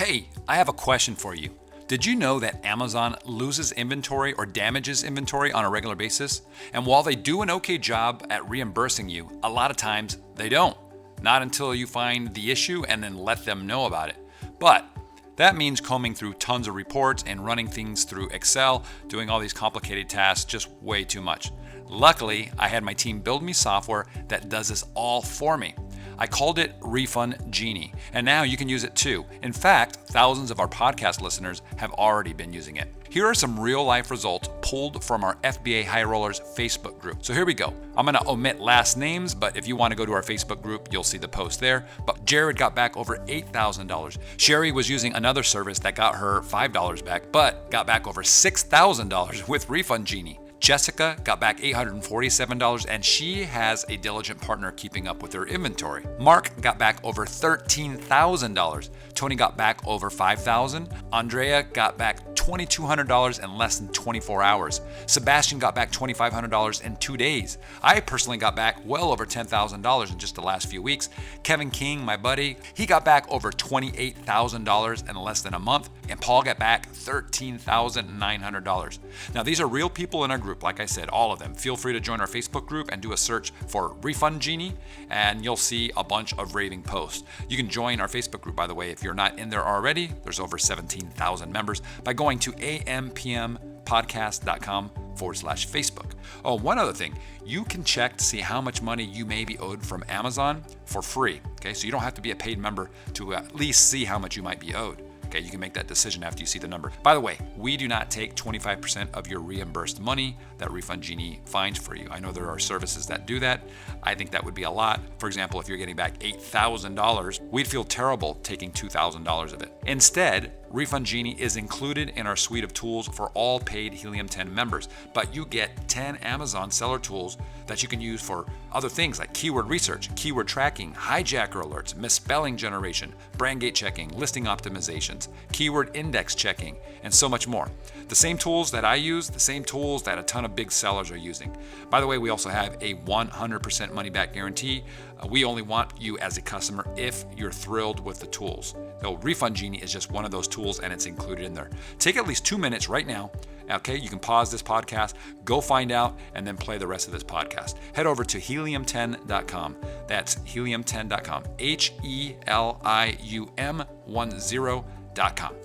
Hey, I have a question for you. Did you know that Amazon loses inventory or damages inventory on a regular basis? And while they do an okay job at reimbursing you, a lot of times they don't. Not until you find the issue and then let them know about it. But that means combing through tons of reports and running things through Excel, doing all these complicated tasks, just way too much. Luckily, I had my team build me software that does this all for me. I called it Refund Genie, and now you can use it too. In fact, thousands of our podcast listeners have already been using it. Here are some real-life results pulled from our FBA High Rollers Facebook group. So here we go. I'm going to omit last names, but if you want to go to our Facebook group, you'll see the post there. But Jared got back over $8,000. Sherry was using another service that got her $5 back, but got back over $6,000 with Refund Genie. Jessica got back $847, and she has a diligent partner keeping up with her inventory. Mark got back over $13,000. Tony got back over $5,000. Andrea got back $2,200 in less than 24 hours. Sebastian got back $2,500 in 2 days. I personally got back well over $10,000 in just the last few weeks. Kevin King, my buddy, he got back over $28,000 in less than a month. And Paul got back $13,900. Now, these are real people in our group. Like I said, all of them. Feel free to join our Facebook group and do a search for Refund Genie, and you'll see a bunch of raving posts. You can join our Facebook group, by the way, if you're not in there already. There's over 17,000 members by going to ampmpodcast.com/Facebook. Oh, one other thing. You can check to see how much money you may be owed from Amazon for free. Okay, so you don't have to be a paid member to at least see how much you might be owed. Okay, you can make that decision after you see the number. By the way, we do not take 25% of your reimbursed money that Refund Genie finds for you. I know there are services that do that. I think that would be a lot. For example, if you're getting back $8,000, we'd feel terrible taking $2,000 of it. Instead, Refund Genie is included in our suite of tools for all paid Helium 10 members, but you get 10 Amazon seller tools that you can use for other things like keyword research, keyword tracking, hijacker alerts, misspelling generation, brand gate checking, listing optimizations, keyword index checking, and so much more. The same tools that I use, the same tools that a ton of big sellers are using. By the way, we also have a 100% money back guarantee. We only want you as a customer if you're thrilled with the tools. So Refund Genie is just one of those tools, and it's included in there. Take at least 2 minutes right now. Okay, you can pause this podcast, go find out, and then play the rest of this podcast. Head over to helium10.com. That's helium10.com. helium10.com.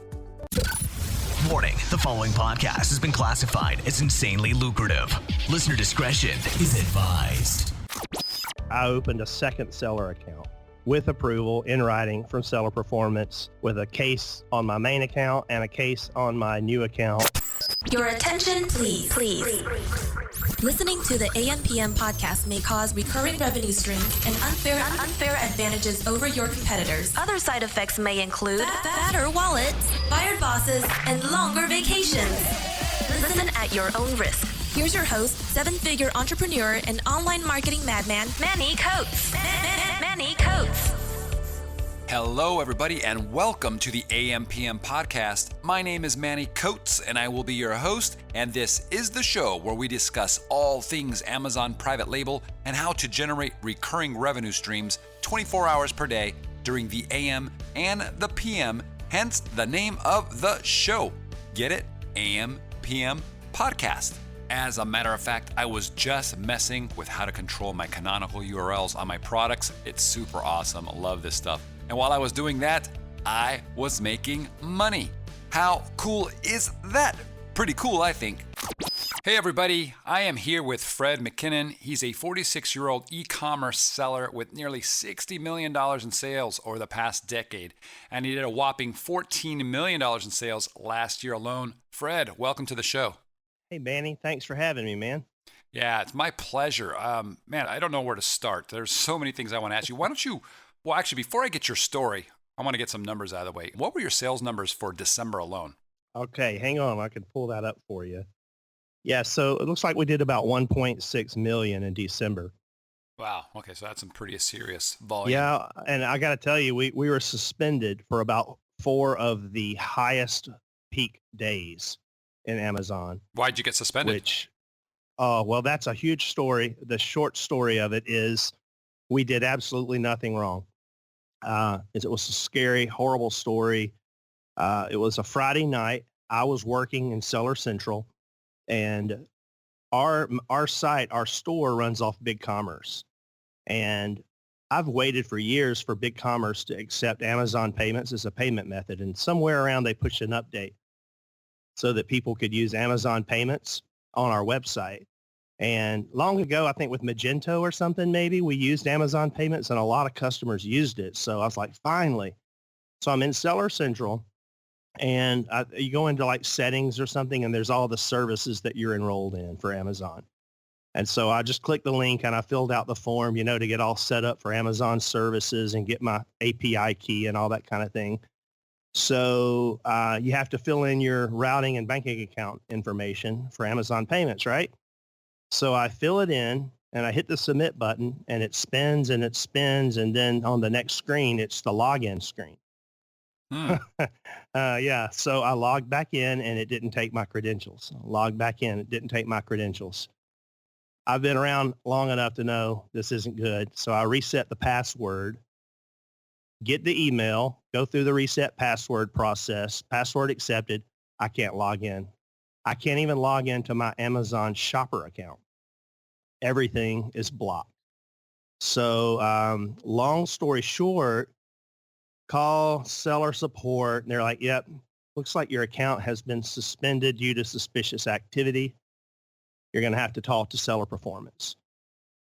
Warning, the following podcast has been classified as insanely lucrative. Listener discretion is advised. I opened a second seller account with approval in writing from Seller Performance with a case on my main account and a case on my new account. Your attention, please. Listening to the AMPM podcast may cause recurring revenue streams and unfair advantages over your competitors. Other side effects may include fatter wallets, fired bosses, and longer vacations. Listen at your own risk. Here's your host, seven-figure entrepreneur and online marketing madman, Manny Coates. Manny Coates. Hello, everybody, and welcome to the AMPM podcast. My name is Manny Coates, and I will be your host, and this is the show where we discuss all things Amazon private label and how to generate recurring revenue streams 24 hours per day during the AM and the PM, hence the name of the show. Get it? AMPM podcast. As a matter of fact, I was just messing with how to control my canonical URLs on my products. It's super awesome. I love this stuff. And while I was doing that, I was making money. How cool is that? Pretty cool, I think. Hey everybody, I am here with Fred McKinnon. He's a 46-year-old e-commerce seller with nearly $60 million in sales over the past decade. And he did a whopping $14 million in sales last year alone. Fred, welcome to the show. Hey, Manny, thanks for having me, man. Yeah, it's my pleasure. Man, I don't know where to start. There's so many things I want to ask you. Why don't you, well, actually, before I get your story, I want to get some numbers out of the way. What were your sales numbers for December alone? Okay, hang on. I can pull that up for you. Yeah, so it looks like we did about 1.6 million in December. Wow. Okay, so that's some pretty serious volume. Yeah, and I got to tell you, we were suspended for about 4 of the highest peak days in Amazon. Why'd you get suspended? Well, that's a huge story. The short story of it is we did absolutely nothing wrong. It was a scary, horrible story. It was a Friday night. I was working in Seller Central, and our site, our store runs off BigCommerce. And I've waited for years for BigCommerce to accept Amazon payments as a payment method. And somewhere around they pushed an update so that people could use Amazon payments on our website. And long ago, I think with Magento or something, maybe we used Amazon payments and a lot of customers used it. So I was like, finally. So I'm in Seller Central, and you go into like settings or something, and there's all the services that you're enrolled in for Amazon. And so I just clicked the link and I filled out the form, to get all set up for Amazon services and get my API key and all that kind of thing. So you have to fill in your routing and banking account information for Amazon payments, right? So I fill it in and I hit the submit button, and it spins and it spins. And then on the next screen, it's the login screen. Yeah. So I logged back in and it didn't take my credentials. Logged back in. It didn't take my credentials. I've been around long enough to know this isn't good. So I reset the password, get the email, go through the reset password process, password accepted. I can't log in. I can't even log into my Amazon shopper account. Everything is blocked. So long story short, call seller support, and they're like, yep, looks like your account has been suspended due to suspicious activity. You're going to have to talk to seller performance.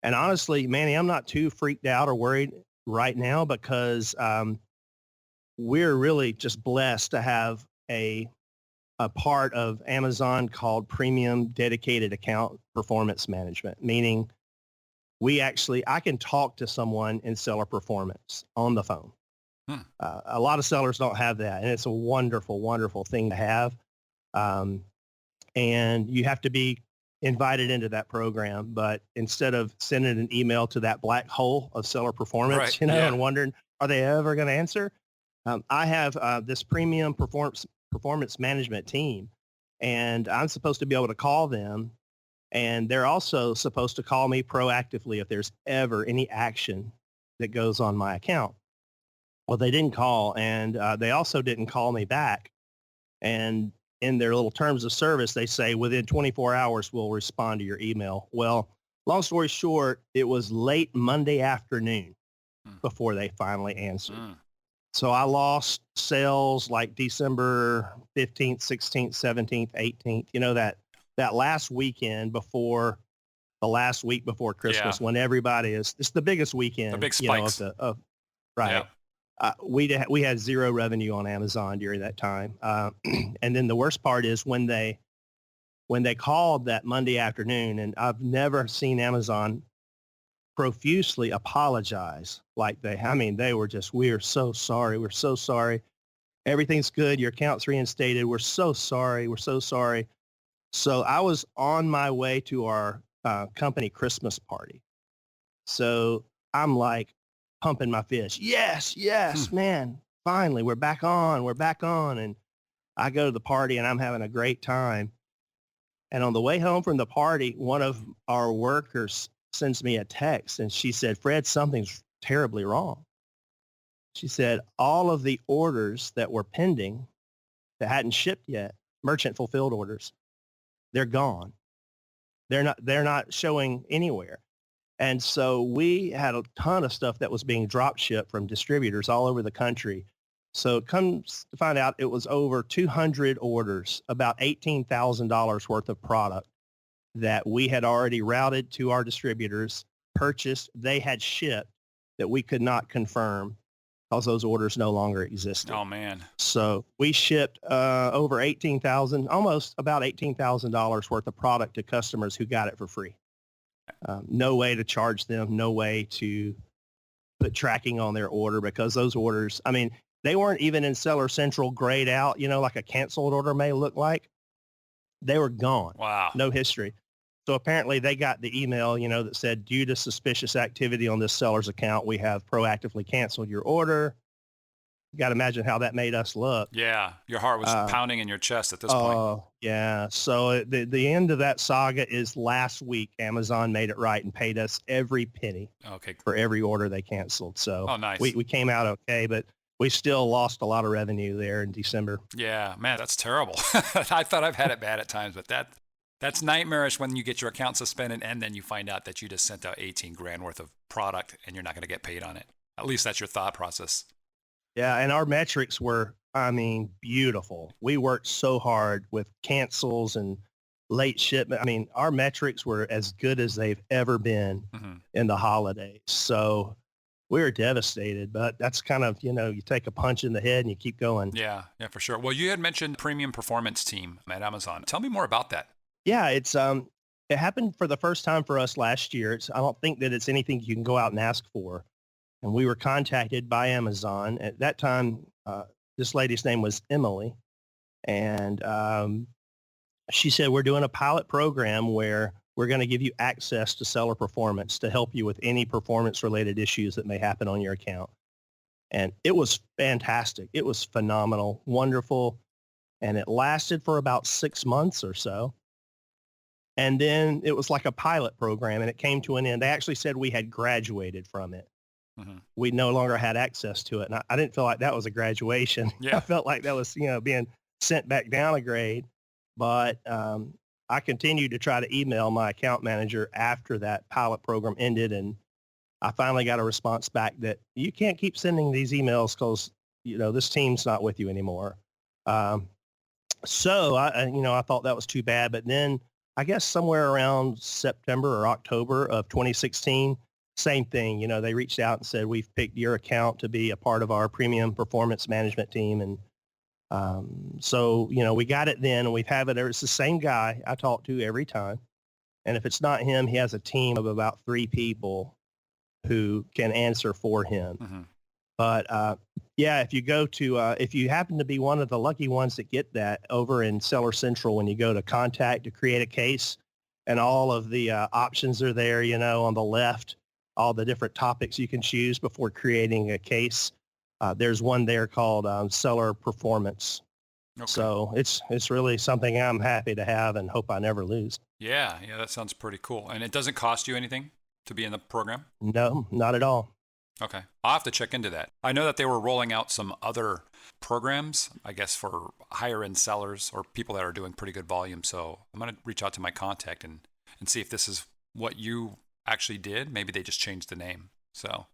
And honestly, Manny, I'm not too freaked out or worried right now because we're really just blessed to have a part of Amazon called Premium Dedicated Account Performance Management, meaning I can talk to someone in seller performance on the phone. A lot of sellers don't have that, and it's a wonderful, wonderful thing to have. And you have to be invited into that program, but instead of sending an email to that black hole of seller performance, Right. Yeah. and wondering, are they ever going to answer? I have this premium performance management team, and I'm supposed to be able to call them, and they're also supposed to call me proactively if there's ever any action that goes on my account. Well, they didn't call, and they also didn't call me back. And in their little terms of service, they say within 24 hours, we'll respond to your email. Well, long story short, it was late Monday afternoon before they finally answered. So I lost sales like December 15th, 16th, 17th, 18th, that last weekend before the last week before Christmas, when everybody it's the biggest weekend. The big spikes. Right. Yeah. We had zero revenue on Amazon during that time. And then the worst part is when they called that Monday afternoon, and I've never seen Amazon profusely apologize like they were just, we are so sorry. We're so sorry. Everything's good. Your account's reinstated. We're so sorry. We're so sorry. So I was on my way to our company Christmas party. So I'm like pumping my fist. Yes, man. Finally, we're back on. And I go to the party and I'm having a great time. And on the way home from the party, one of our workers sends me a text and she said, Fred, something's terribly wrong. She said, all of the orders that were pending that hadn't shipped yet, merchant fulfilled orders, they're gone. They're not showing anywhere. And so we had a ton of stuff that was being drop shipped from distributors all over the country. So it comes to find out it was over 200 orders, about $18,000 worth of product that we had already routed to our distributors, purchased, they had shipped that we could not confirm because those orders no longer existed. Oh, man. So we shipped over almost about $18,000 worth of product to customers who got it for free. No way to charge them, no way to put tracking on their order because those orders, they weren't even in Seller Central grayed out, like a canceled order may look like. They were gone. Wow. No history. So apparently they got the email, that said, due to suspicious activity on this seller's account, we have proactively canceled your order. You got to imagine how that made us look. Yeah. Your heart was pounding in your chest at this point. Oh, yeah. So the end of that saga is last week, Amazon made it right and paid us every penny Okay. for every order they canceled. So nice. We came out okay, but we still lost a lot of revenue there in December. Yeah, man, that's terrible. I thought I've had it bad at times, but that's nightmarish when you get your account suspended and then you find out that you just sent out 18 grand worth of product and you're not going to get paid on it. At least that's your thought process. Yeah, and our metrics were, beautiful. We worked so hard with cancels and late shipment. Our metrics were as good as they've ever been in the holidays. So we were devastated, but that's kind of, you take a punch in the head and you keep going. Yeah, for sure. Well, you had mentioned premium performance team at Amazon. Tell me more about that. Yeah, it happened for the first time for us last year. I don't think that it's anything you can go out and ask for. And we were contacted by Amazon. At that time, this lady's name was Emily. And she said, we're doing a pilot program where we're going to give you access to seller performance to help you with any performance-related issues that may happen on your account. And it was fantastic. It was phenomenal, wonderful. And it lasted for about 6 months or so. And then it was like a pilot program, and it came to an end. They actually said we had graduated from it. We no longer had access to it. And I didn't feel like that was a graduation. Yeah. I felt like that was, being sent back down a grade. But I continued to try to email my account manager after that pilot program ended. And I finally got a response back that you can't keep sending these emails because, this team's not with you anymore. So I thought that was too bad. But then I guess somewhere around September or October of 2016, same thing. They reached out and said, we've picked your account to be a part of our premium performance management team. And so, we got it then, and we've had it. It's the same guy I talk to every time. And if it's not him, he has a team of about 3 people who can answer for him. But if you go to, if you happen to be one of the lucky ones that get that over in Seller Central, when you go to contact to create a case, and all of the options are there, on the left, all the different topics you can choose before creating a case. There's one there called seller performance. Okay. So it's really something I'm happy to have and hope I never lose. Yeah, that sounds pretty cool. And it doesn't cost you anything to be in the program? No, not at all. Okay. I'll have to check into that. I know that they were rolling out some other programs, I guess, for higher end sellers or people that are doing pretty good volume. So I'm going to reach out to my contact and see if this is what you actually did. Maybe they just changed the name. So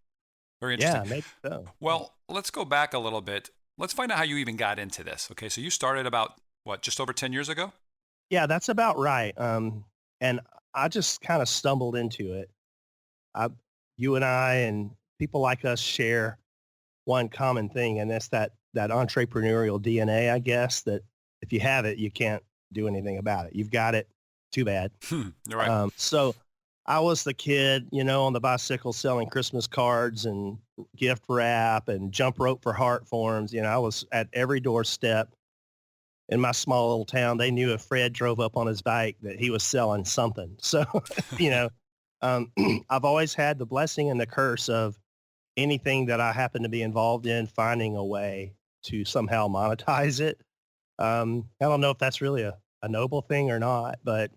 very interesting. Yeah, maybe so. Well, let's go back a little bit. Let's find out how you even got into this. Okay. So you started about, just over 10 years ago? Yeah, that's about right. And I just kind of stumbled into it. You and I and people like us share one common thing, and that's that entrepreneurial DNA, I guess, that if you have it, you can't do anything about it. You've got it, too bad. You're right. So I was the kid, on the bicycle selling Christmas cards and gift wrap and jump rope for heart forms. I was at every doorstep in my small little town. They knew if Fred drove up on his bike that he was selling something. So, I've always had the blessing and the curse of anything that I happen to be involved in, finding a way to somehow monetize it. I don't know if that's really a noble thing or not, but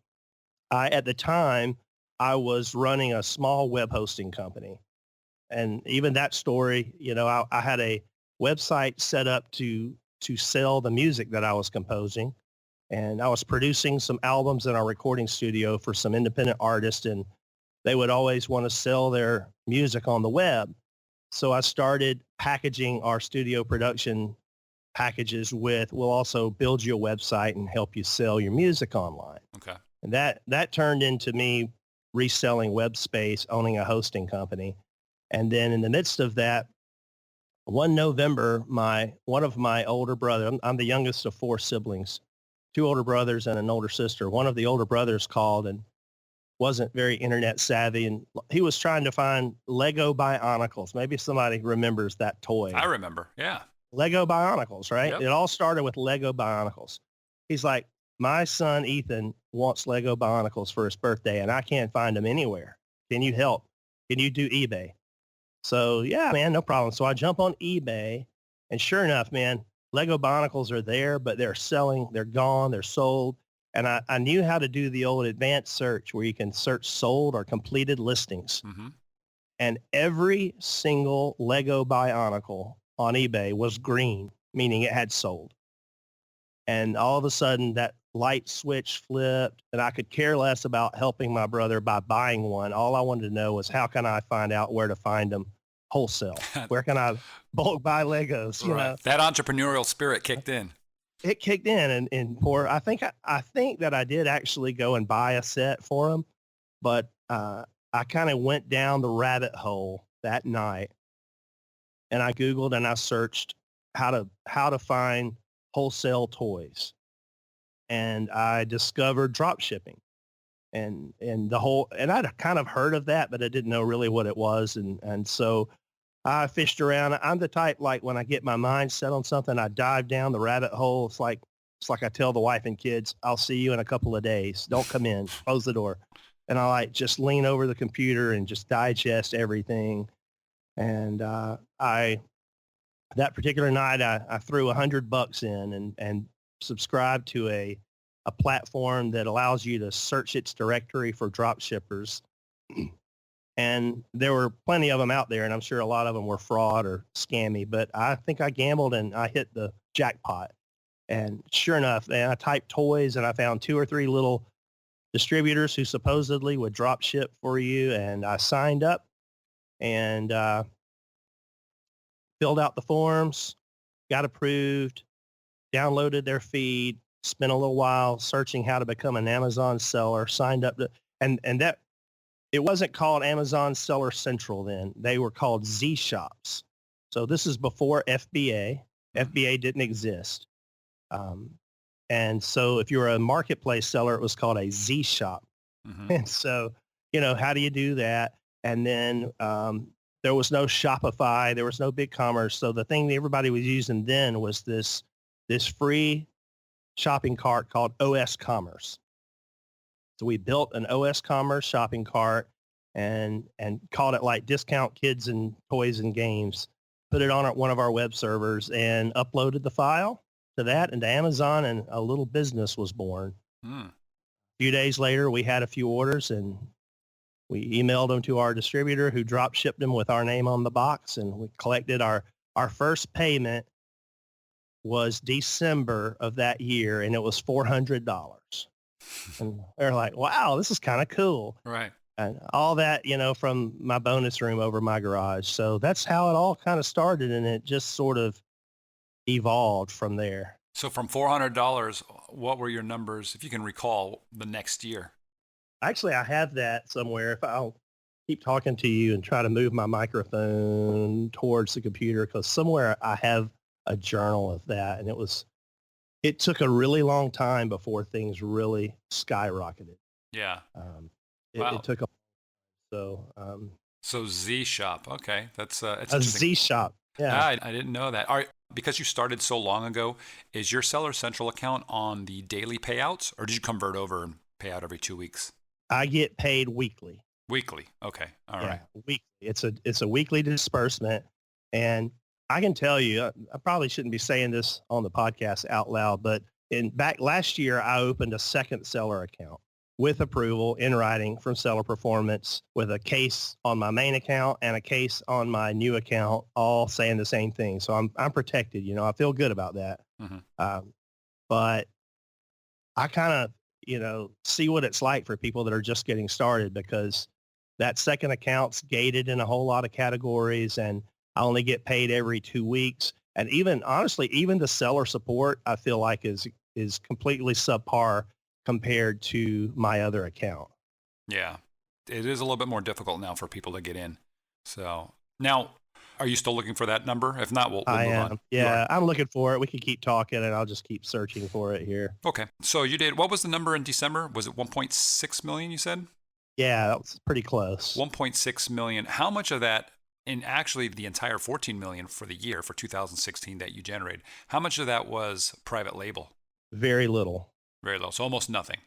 at the time, I was running a small web hosting company. And even that story, I had a website set up to sell the music that I was composing. And I was producing some albums in our recording studio for some independent artists, and they would always want to sell their music on the web. So I started packaging our studio production packages with, we'll also build you a website and help you sell your music online. Okay. And that turned into me reselling web space, owning a hosting company. And then in the midst of that, one November, one of my older brothers, I'm the youngest of 4 siblings, 2 older brothers and an older sister. One of the older brothers called and wasn't very internet savvy, and he was trying to find Lego Bionicles. Maybe somebody remembers that toy. I remember, yeah. Lego Bionicles, right? Yep. It all started with Lego Bionicles. He's like, my son Ethan wants Lego Bionicles for his birthday, and I can't find them anywhere. Can you help? Can you do eBay? So yeah, man, no problem. So I jump on eBay, and sure enough, man, Lego Bionicles are there, but they're selling, they're gone, they're sold. And I knew how to do the old advanced search where you can search sold or completed listings. Mm-hmm. And every single Lego Bionicle on eBay was green, meaning it had sold. And all of a sudden that light switch flipped, and I could care less about helping my brother by buying one. All I wanted to know was, how can I find out where to find them wholesale? Where can I bulk buy Legos? You know, that entrepreneurial spirit kicked in. It kicked in, and I think that I did actually go and buy a set for him, but I kind of went down the rabbit hole that night, and I Googled and I searched how to find wholesale toys, and I discovered drop shipping, and I'd kind of heard of that, but I didn't know really what it was, and so I fished around. I'm the type, like, when I get my mind set on something, I dive down the rabbit hole. It's like I tell the wife and kids, I'll see you in a couple of days. Don't come in. Close the door. And I like just lean over the computer and just digest everything. And that particular night, I threw $100 in and subscribed to a platform that allows you to search its directory for drop shippers. And there were plenty of them out there, and I'm sure a lot of them were fraud or scammy, but I think I gambled and I hit the jackpot. And sure enough, and I typed toys, and I found 2 or 3 little distributors who supposedly would drop ship for you. And I signed up and filled out the forms, got approved, downloaded their feed, spent a little while searching how to become an Amazon seller, signed up to, and that, it wasn't called Amazon Seller Central then. They were called Z Shops. So this is before FBA. FBA didn't exist. And so if you were a marketplace seller, it was called a Z Shop. Mm-hmm. And so, how do you do that? And then there was no Shopify. There was no BigCommerce. So the thing that everybody was using then was this free shopping cart called OS Commerce. So we built an OS Commerce shopping cart and called it like Discount Kids and Toys and Games, put it on one of our web servers and uploaded the file to that and to Amazon, and a little business was born. A few days later, we had a few orders, and we emailed them to our distributor, who drop shipped them with our name on the box, and we collected our first payment was December of that year, and it was $400. And they're like, wow, this is kind of cool. Right. And all that, from my bonus room over my garage. So that's how it all kind of started, and it just sort of evolved from there. So from $400, what were your numbers, if you can recall, the next year? Actually, I have that somewhere. If I'll keep talking to you and try to move my microphone towards the computer, because somewhere I have a journal of that, and it took a really long time before things really skyrocketed. Yeah. It took So Z Shop. Okay. That's a Z Shop. Yeah. I didn't know that. Because you started so long ago, is your Seller Central account on the daily payouts, or did you convert over and pay out every 2 weeks? I get paid weekly. Weekly. Okay. All right. Weekly. It's a weekly disbursement. And I can tell you, I probably shouldn't be saying this on the podcast out loud, but back last year, I opened a second seller account with approval in writing from Seller Performance, with a case on my main account and a case on my new account, all saying the same thing. So I'm protected. I feel good about that. Mm-hmm. But I kind of, see what it's like for people that are just getting started, because that second account's gated in a whole lot of categories, and I only get paid every 2 weeks. And honestly, even the seller support, I feel like is completely subpar compared to my other account. Yeah, it is a little bit more difficult now for people to get in. So now, are you still looking for that number? If not, we'll move on. Yeah, I'm looking for it. We can keep talking, and I'll just keep searching for it here. Okay. So you did, what was the number in December? Was it 1.6 million, you said? Yeah, that was pretty close. 1.6 million. How much of that, and actually the entire 14 million for the year, for 2016 that you generated, how much of that was private label? Very little. Very low. So almost nothing.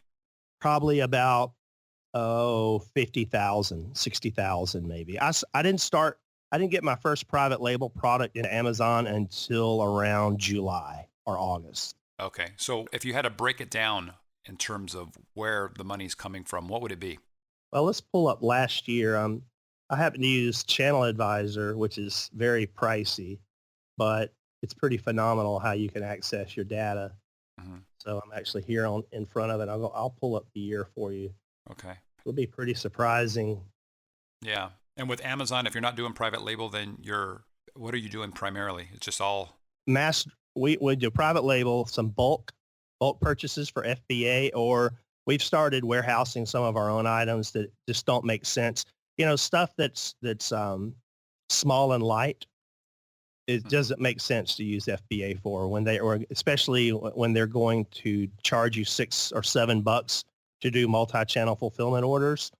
Probably about 50,000, 60,000 maybe. I didn't get my first private label product in Amazon until around July or August. Okay. So if you had to break it down in terms of where the money's coming from, what would it be? Well, let's pull up last year. I happen to use Channel Advisor, which is very pricey. but it's pretty phenomenal how you can access your data. Mm-hmm. So I'm actually here in front of it. I'll pull up the year for you. Okay. It'll be pretty surprising. Yeah. And with Amazon, if you're not doing private label, then what are you doing primarily? It's just all We do private label, some bulk purchases for FBA, or we've started warehousing some of our own items that just don't make sense. Stuff that's small and light. It doesn't make sense to use FBA for especially when they're going to charge you $6 or $7 to do multi-channel fulfillment orders.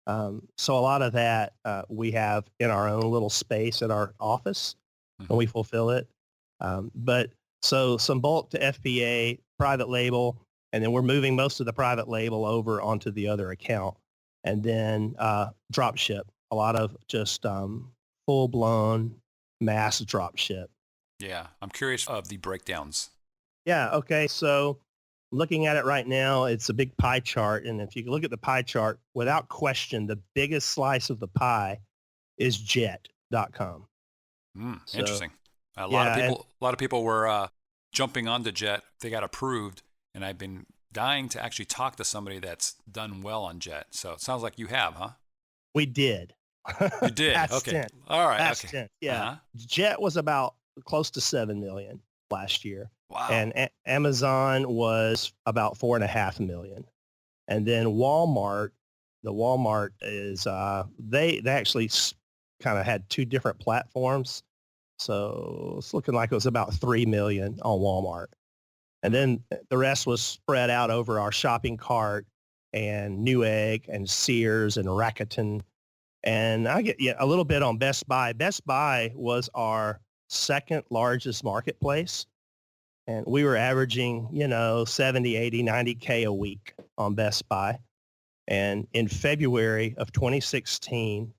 So a lot of that we have in our own little space at our office, and we fulfill it. But so some bulk to FBA, private label, and then we're moving most of the private label over onto the other account. And then drop ship, a lot of just full-blown mass drop ship. Yeah. I'm curious of the breakdowns. Yeah. Okay. So looking at it right now, it's a big pie chart. And if you look at the pie chart, without question, the biggest slice of the pie is jet.com. Interesting. A lot of people were jumping onto Jet. They got approved, and I've been dying to actually talk to somebody that's done well on Jet. So it sounds like you have, huh? We did. You did. Okay. Tense. All right. Past Okay. tense. Yeah. Uh-huh. Jet was about close to 7 million last year. Wow. And Amazon was about 4.5 million. And then Walmart is, they actually kind of had two different platforms. So it's looking like it was about 3 million on Walmart. And then the rest was spread out over our shopping cart and Newegg and Sears and Rakuten. And I get a little bit on Best Buy. Best Buy was our second largest marketplace. And we were averaging, 70, 80, 90K a week on Best Buy. And in February of 2016,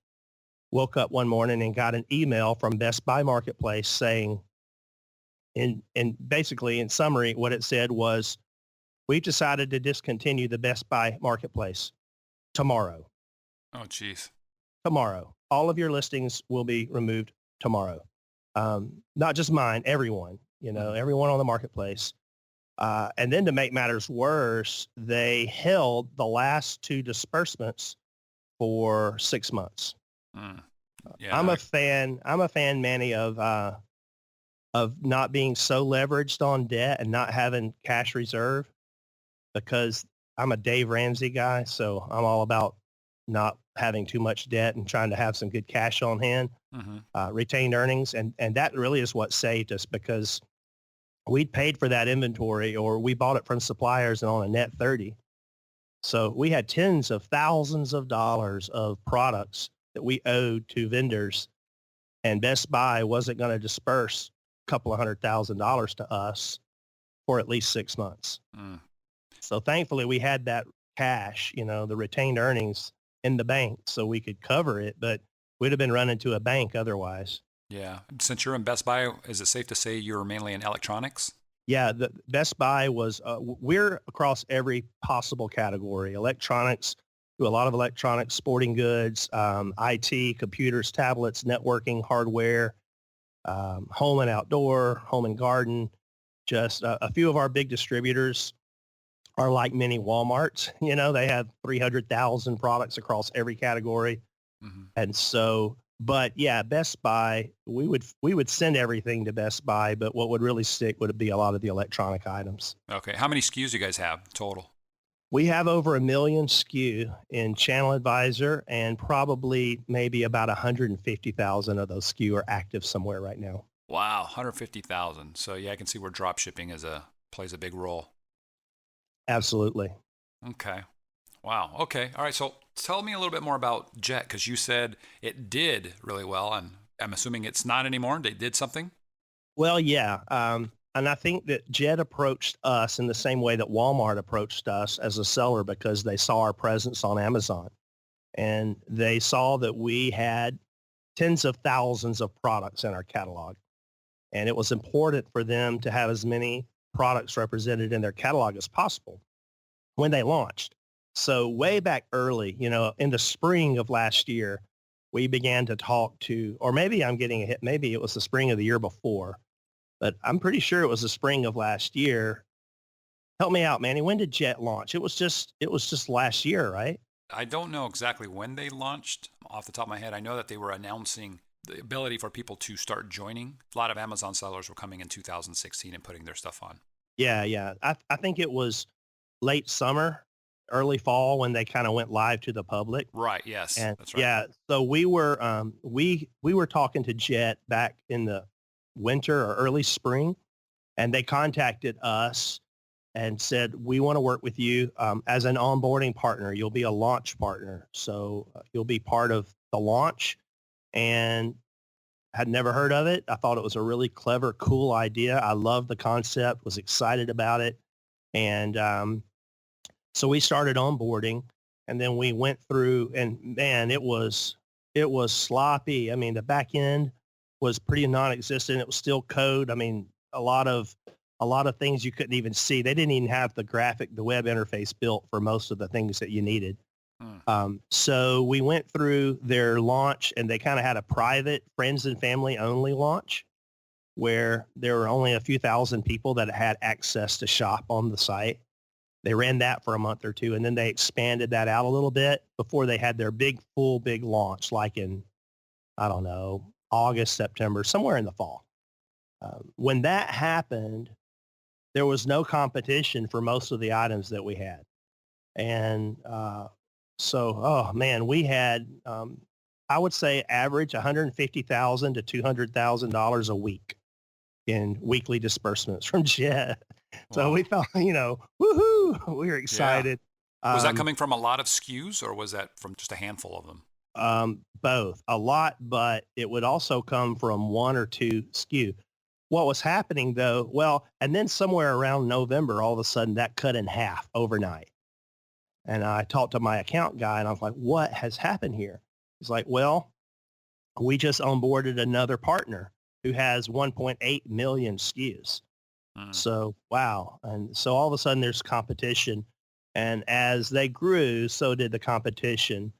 woke up one morning and got an email from Best Buy Marketplace saying, and basically in summary, what it said was, we've decided to discontinue the Best Buy Marketplace tomorrow. Oh, geez. Tomorrow. All of your listings will be removed tomorrow. Not just mine, everyone, everyone on the marketplace. And then to make matters worse, they held the last two disbursements for 6 months. Yeah, I'm a fan, Manny, of not being so leveraged on debt and not having cash reserve, because I'm a Dave Ramsey guy. So I'm all about not having too much debt and trying to have some good cash on hand, retained earnings. And that really is what saved us, because we'd paid for that inventory, or we bought it from suppliers and on a net 30. So we had tens of thousands of dollars of products that we owed to vendors, and Best Buy wasn't going to disperse a couple of $100,000 to us for at least 6 months. So thankfully we had that cash, the retained earnings in the bank, so we could cover it, but we'd have been running to a bank otherwise. Yeah. Since you're in Best Buy, is it safe to say you're mainly in electronics? Yeah, the Best Buy was, we're across every possible category: electronics, do a lot of electronics, sporting goods, IT, computers, tablets, networking, hardware, home and outdoor, home and garden. Just a few of our big distributors are like mini Walmarts. They have 300,000 products across every category. And so, but yeah, Best Buy, we would send everything to Best Buy, but what would really stick would be a lot of the electronic items. Okay. How many SKUs do you guys have total? We have over 1 million SKU in Channel Advisor, and probably maybe about 150,000 of those SKU are active somewhere right now. Wow, 150,000. So yeah, I can see where drop shipping plays a big role. Absolutely. Okay. Wow. Okay. All right. So tell me a little bit more about Jet, because you said it did really well, and I'm assuming it's not anymore. They did something? Well, yeah. And I think that Jet approached us in the same way that Walmart approached us as a seller, because they saw our presence on Amazon, and they saw that we had tens of thousands of products in our catalog. And it was important for them to have as many products represented in their catalog as possible when they launched. So way back early, in the spring of last year, we began to talk to, or maybe I'm getting a hit. Maybe it was the spring of the year before, but I'm pretty sure it was the spring of last year. Help me out, Manny. When did Jet launch? It was just last year, right? I don't know exactly when they launched off the top of my head. I know that they were announcing the ability for people to start joining. A lot of Amazon sellers were coming in 2016 and putting their stuff on. Yeah. I think it was late summer, early fall when they kind of went live to the public. Right. Yes. And that's right. yeah, so we were we were talking to Jet back in the winter or early spring, and they contacted us and said, we want to work with you as an onboarding partner. You'll be a launch partner. So you'll be part of the launch. And had never heard of it. I thought it was a really clever, cool idea. I loved the concept, was excited about it. And so we started onboarding, and then we went through, and man, it was sloppy. I mean, the back end was pretty non-existent. It was still code. I mean, a lot of things you couldn't even see. They didn't even have the web interface built for most of the things that you needed. So we went through their launch, and they kind of had a private friends and family only launch where there were only a few thousand people that had access to shop on the site. They ran that for a month or two, and then they expanded that out a little bit before they had their big launch, like in, I don't know, August, September, somewhere in the fall. When that happened, there was no competition for most of the items that we had. And so, oh man, we had, I would say average $150,000 to $200,000 a week in weekly disbursements from Jet. So Wow. we thought, woohoo, we were excited. Yeah. Was that coming from a lot of SKUs, or was that from just a handful of them? Both, a lot, but it would also come from one or two SKU. What was happening though, well, and then somewhere around November, all of a sudden that cut in half overnight. And I talked to my account guy, and I was like, what has happened here? He's like, well, we just onboarded another partner who has 1.8 million SKUs. So, wow. And so all of a sudden there's competition. And as they grew, so did the competition.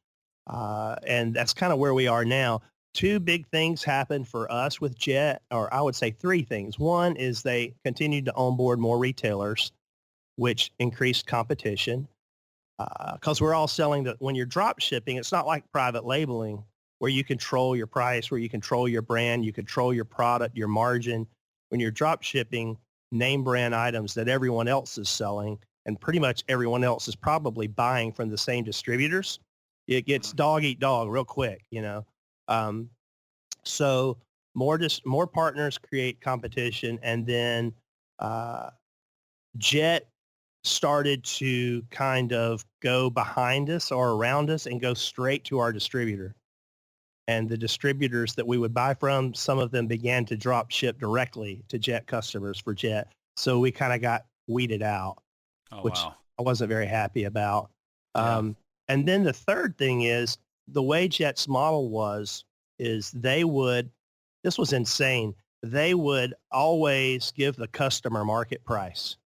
And that's kind of where we are now. Two big things happened for us with Jet, or I would say three things. One is they continued to onboard more retailers, which increased competition. Because we're all selling when you're drop shipping, it's not like private labeling where you control your price, where you control your brand, you control your product, your margin. When you're drop shipping name brand items that everyone else is selling, and pretty much everyone else is probably buying from the same distributors, it gets dog eat dog real quick, So more partners create competition, and then Jet started to kind of go behind us or around us and go straight to our distributor. And the distributors that we would buy from, some of them began to drop ship directly to Jet customers for Jet. So we kind of got weeded out, which wow. I wasn't very happy about. Yeah. And then the third thing is the way Jet's model is this was insane. They would always give the customer market price,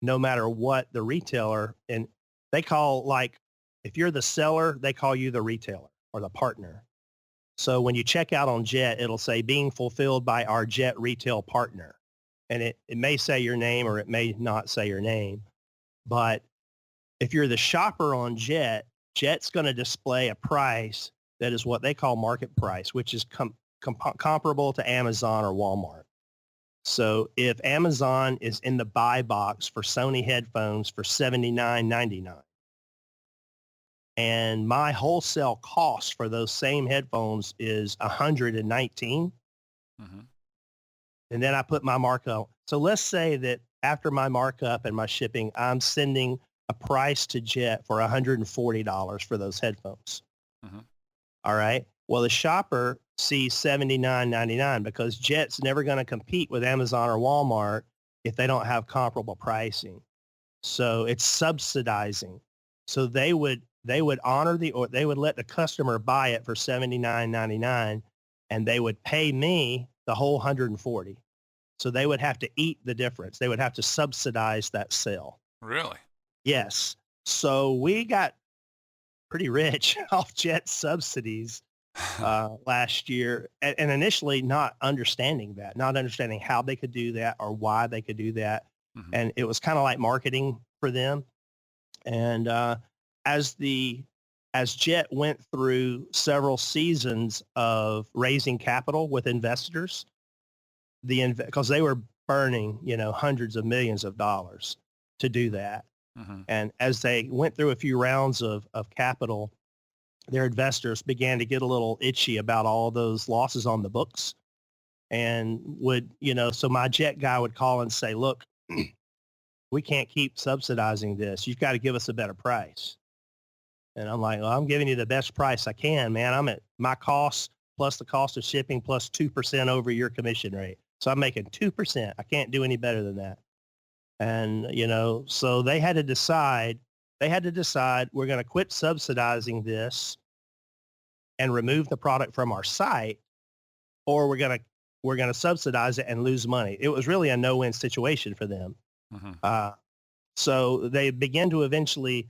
no matter what the retailer, and they call, like, if you're the seller, they call you the retailer or the partner. So when you check out on Jet, it'll say being fulfilled by our Jet retail partner. And it may say your name or it may not say your name. But if you're the shopper on Jet, Jet's going to display a price that is what they call market price, which is comparable to Amazon or Walmart. So if Amazon is in the buy box for Sony headphones for $79.99, and my wholesale cost for those same headphones is $119, and then I put my markup. So let's say that after my markup and my shipping, I'm sending a price to Jet for $140 for those headphones. All right. Well, the shopper sees $79.99 because Jet's never going to compete with Amazon or Walmart if they don't have comparable pricing. So it's subsidizing. So they would honor or they would let the customer buy it for $79.99, and they would pay me the whole $140. So they would have to eat the difference. They would have to subsidize that sale. Really? Yes. So we got pretty rich off Jet subsidies. last year, and initially not understanding how they could do that or why they could do that. Mm-hmm. And it was kind of like marketing for them. And as Jet went through several seasons of raising capital with investors, because they were burning, hundreds of millions of dollars to do that. Mm-hmm. And as they went through a few rounds of capital, their investors began to get a little itchy about all those losses on the books, and so my Jet guy would call and say, look, we can't keep subsidizing this. You've got to give us a better price. And I'm like, well, I'm giving you the best price I can, man. I'm at my cost plus the cost of shipping plus 2% over your commission rate. So I'm making 2%. I can't do any better than that. And, so they had to decide we're going to quit subsidizing this and remove the product from our site, or we're going to subsidize it and lose money. It was really a no-win situation for them. Mm-hmm. So they began to eventually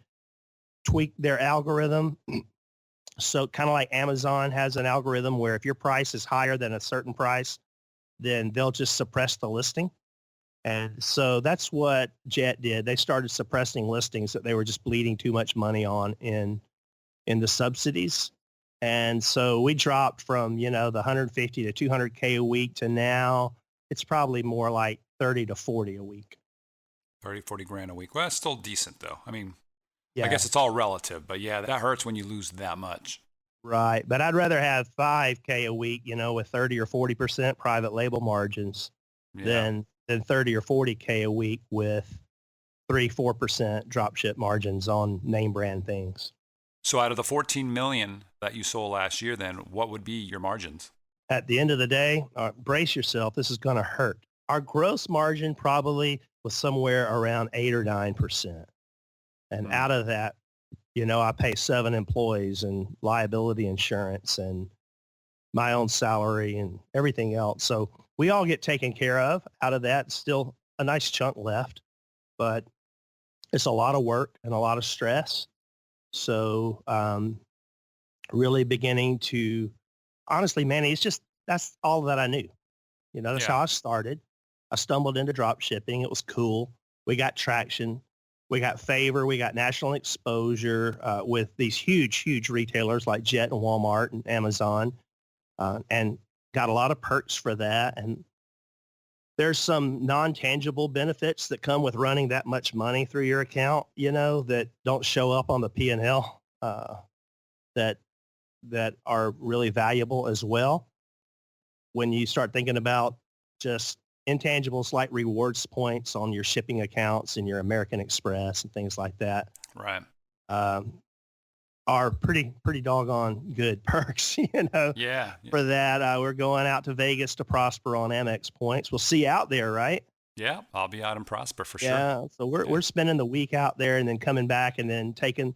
tweak their algorithm. So kind of like Amazon has an algorithm where if your price is higher than a certain price, then they'll just suppress the listing. And so that's what Jet did. They started suppressing listings that they were just bleeding too much money on in the subsidies. And so we dropped from, the 150 to 200K a week to now it's probably more like 30 to 40 a week. 30, 40 grand a week. Well, that's still decent though. I mean, yeah. I guess it's all relative, but yeah, that hurts when you lose that much. Right. But I'd rather have 5K a week, with 30 or 40% private label margins than 30 or 40K a week with 3-4% drop ship margins on name brand things. So out of the 14 million that you sold last year, then what would be your margins? At the end of the day, brace yourself. This is going to hurt. Our gross margin probably was somewhere around 8 or 9%. And out of that, I pay 7 employees and liability insurance and my own salary and everything else. So we all get taken care of. Out of that, still a nice chunk left, but it's a lot of work and a lot of stress. So really beginning to, honestly, Manny, that's all that I knew. That's how I started. I stumbled into drop shipping. It was cool. We got traction. We got favor. We got national exposure with these huge retailers like Jet and Walmart and Amazon, and got a lot of perks for that. And there's some non-tangible benefits that come with running that much money through your account, that don't show up on the P&L that are really valuable as well. When you start thinking about just intangibles like rewards points on your shipping accounts and your American Express and things like that. Right. Are pretty doggone good perks, Yeah. For that. We're going out to Vegas to prosper on Amex points. We'll see you out there, right? Yeah, I'll be out in Prosper for sure. Yeah, so we're spending the week out there and then coming back and then taking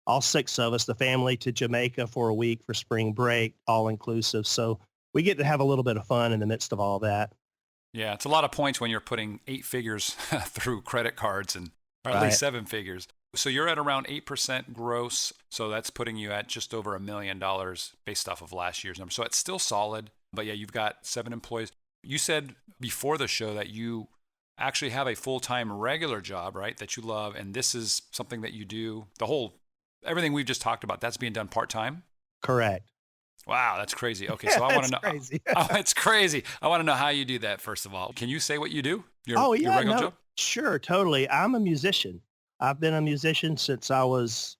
all 6 of us, the family, to Jamaica for a week for spring break, all inclusive. So we get to have a little bit of fun in the midst of all that. Yeah, it's a lot of points when you're putting 8 figures through credit cards or at least 7 figures. So you're at around 8% gross. So that's putting you at just over $1 million based off of last year's number. So it's still solid. But yeah, you've got 7 employees. You said before the show that you actually have a full-time regular job, right? That you love. And this is something that you do. Everything we've just talked about, that's being done part-time? Correct. Wow, that's crazy. Okay, so I want to know. Crazy. Oh, it's crazy. I want to know how you do that, first of all. Can you say what you do? Your regular job? Sure, totally. I'm a musician. I've been a musician since I was,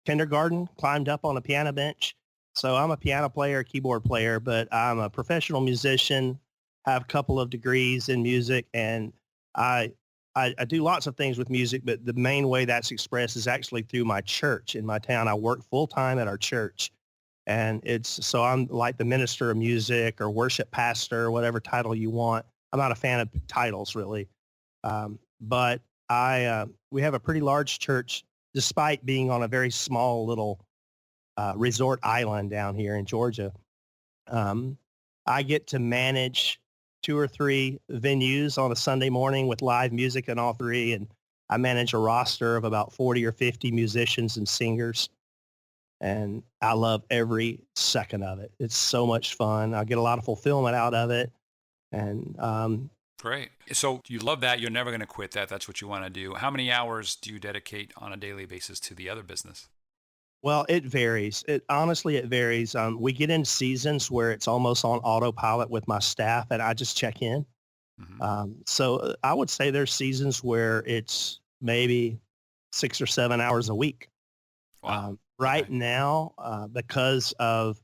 kindergarten, climbed up on a piano bench. So I'm a piano player, keyboard player, but I'm a professional musician, have a couple of degrees in music, and I do lots of things with music, but the main way that's expressed is actually through my church in my town. I work full-time at our church. And so I'm like the minister of music or worship pastor, whatever title you want. I'm not a fan of titles really. But we have a pretty large church despite being on a very small little resort island down here in Georgia. I get to manage 2 or 3 venues on a Sunday morning with live music in all 3. And I manage a roster of about 40 or 50 musicians and singers. and I love every second of it. It's so much fun. I get a lot of fulfillment out of it. And Great. So you love that. You're never going to quit that. That's what you want to do. How many hours do you dedicate on a daily basis to the other business? well, it varies. Honestly, it varies. We get in seasons where it's almost on autopilot with my staff, and I just check in. So I would say there's seasons where it's maybe 6 or 7 hours a week. Wow. Right Okay. now, because of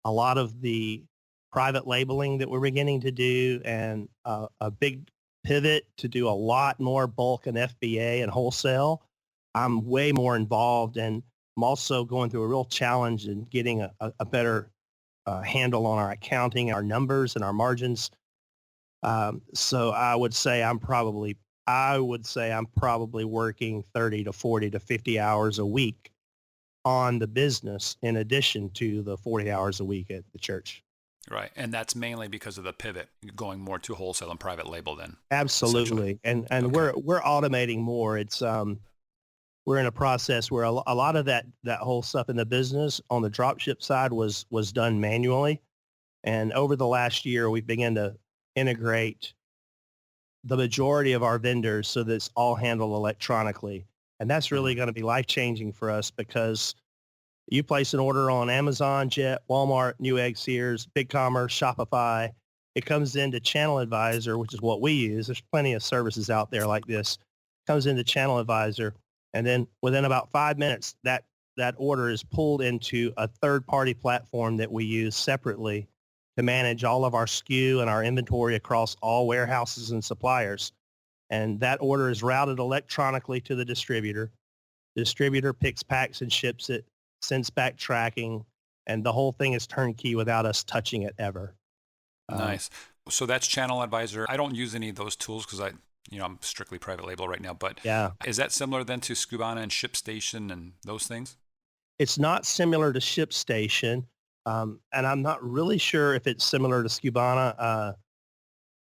a lot of the private labeling that we're beginning to do and a big pivot to do a lot more bulk and FBA and wholesale, I'm way more involved, and I'm also going through a real challenge in getting a better handle on our accounting, our numbers, and our margins. So I would say I'm probably working 30 to 40 to 50 hours a week on the business in addition to the 40 hours a week at the church. Right. And that's mainly because of the pivot, going more to wholesale and private label then. Absolutely. And Okay. we're automating more. It's we're in a process where a lot of that whole stuff in the business on the drop ship side was done manually. And over the last year, we've begun to integrate the majority of our vendors so that it's all handled electronically. And that's really going to be life-changing for us because you place an order on Amazon, Jet, Walmart, Newegg, Sears, BigCommerce, Shopify. It comes into Channel Advisor, which is what we use. There's plenty of services out there like this. Comes into Channel Advisor, and then within about 5 minutes, that order is pulled into a third-party platform that we use separately to manage all of our SKU and our inventory across all warehouses and suppliers. And that order is routed electronically to the distributor. The distributor picks, packs, and ships it, sends back tracking, and the whole thing is turnkey without us touching it ever. Nice. So that's Channel Advisor. I don't use any of those tools because I'm strictly private label right now, but Yeah. is that similar then to Skubana and ShipStation and those things? It's not similar to ShipStation, and I'm not really sure if it's similar to Skubana.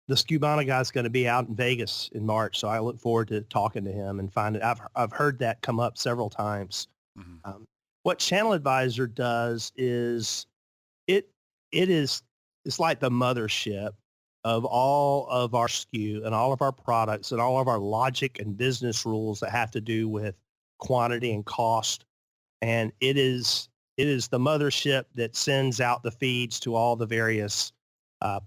The Skubana guy's going to be out in Vegas in March, so I look forward to talking to him and find it. I've heard that come up several times. Mm-hmm. What Channel Advisor does is it's like the mothership of all of our SKU and all of our products and all of our logic and business rules that have to do with quantity and cost. And it is the mothership that sends out the feeds to all the various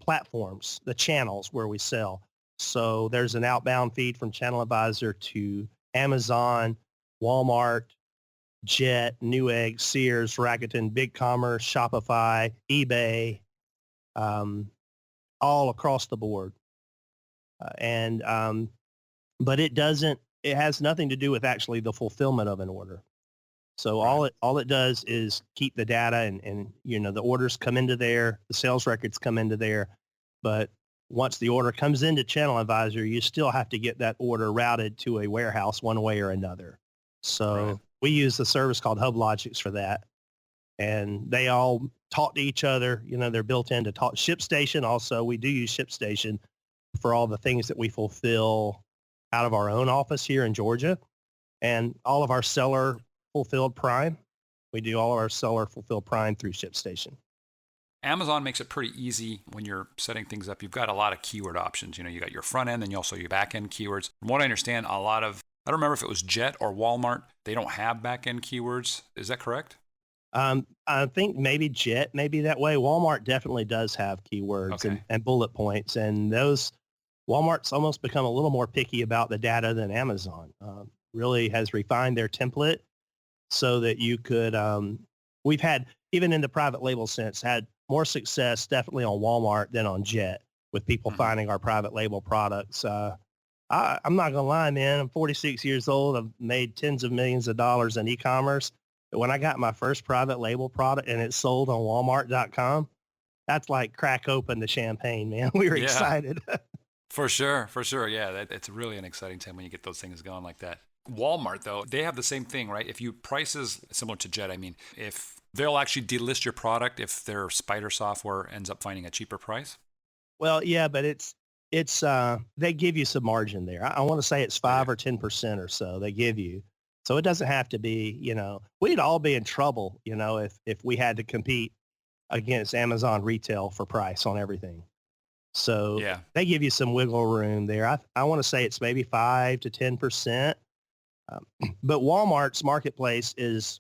platforms, the channels where we sell. So there's an outbound feed from Channel Advisor to Amazon, Walmart, Jet, Newegg, Sears, Rakuten, BigCommerce, Shopify, eBay, all across the board. But it has nothing to do with actually the fulfillment of an order. So Right. all it does is keep the data and the orders come into there, the sales records come into there. But once the order comes into Channel Advisor, you still have to get that order routed to a warehouse one way or another. So Right. we use the service called HubLogics for that. And they all talk to each other. They're built in to talk. ShipStation also, we do use ShipStation for all the things that we fulfill out of our own office here in Georgia. And all of our seller fulfilled prime. We do all of our seller fulfilled prime through ShipStation. Amazon makes it pretty easy when you're setting things up. You've got a lot of keyword options. You got your front end and you also your back end keywords. From what I understand, I don't remember if it was Jet or Walmart. They don't have back end keywords. Is that correct? I think maybe Jet may be that way. Walmart definitely does have keywords Okay. and bullet points, and those Walmart's almost become a little more picky about the data than Amazon. Really has refined their template so that you could. We've had, even in the private label sense, had more success definitely on Walmart than on Jet with people finding our private label products. I'm not gonna lie, man. I'm 46 years old. I've made tens of millions of dollars in e-commerce. But when I got my first private label product and it sold on Walmart.com, that's like crack open the champagne, man. We were excited. For sure. Yeah, it's really an exciting time when you get those things going like that. Walmart, though, they have the same thing, right? If you prices similar to Jet, if they'll actually delist your product if their spider software ends up finding a cheaper price. Well, yeah, but it's they give you some margin there. I want to say it's 5 or 10% or so they give you. So it doesn't have to be, we'd all be in trouble, if we had to compete against Amazon retail for price on everything. So Yeah. they give you some wiggle room there. I want to say it's maybe 5 to 10%. But Walmart's marketplace is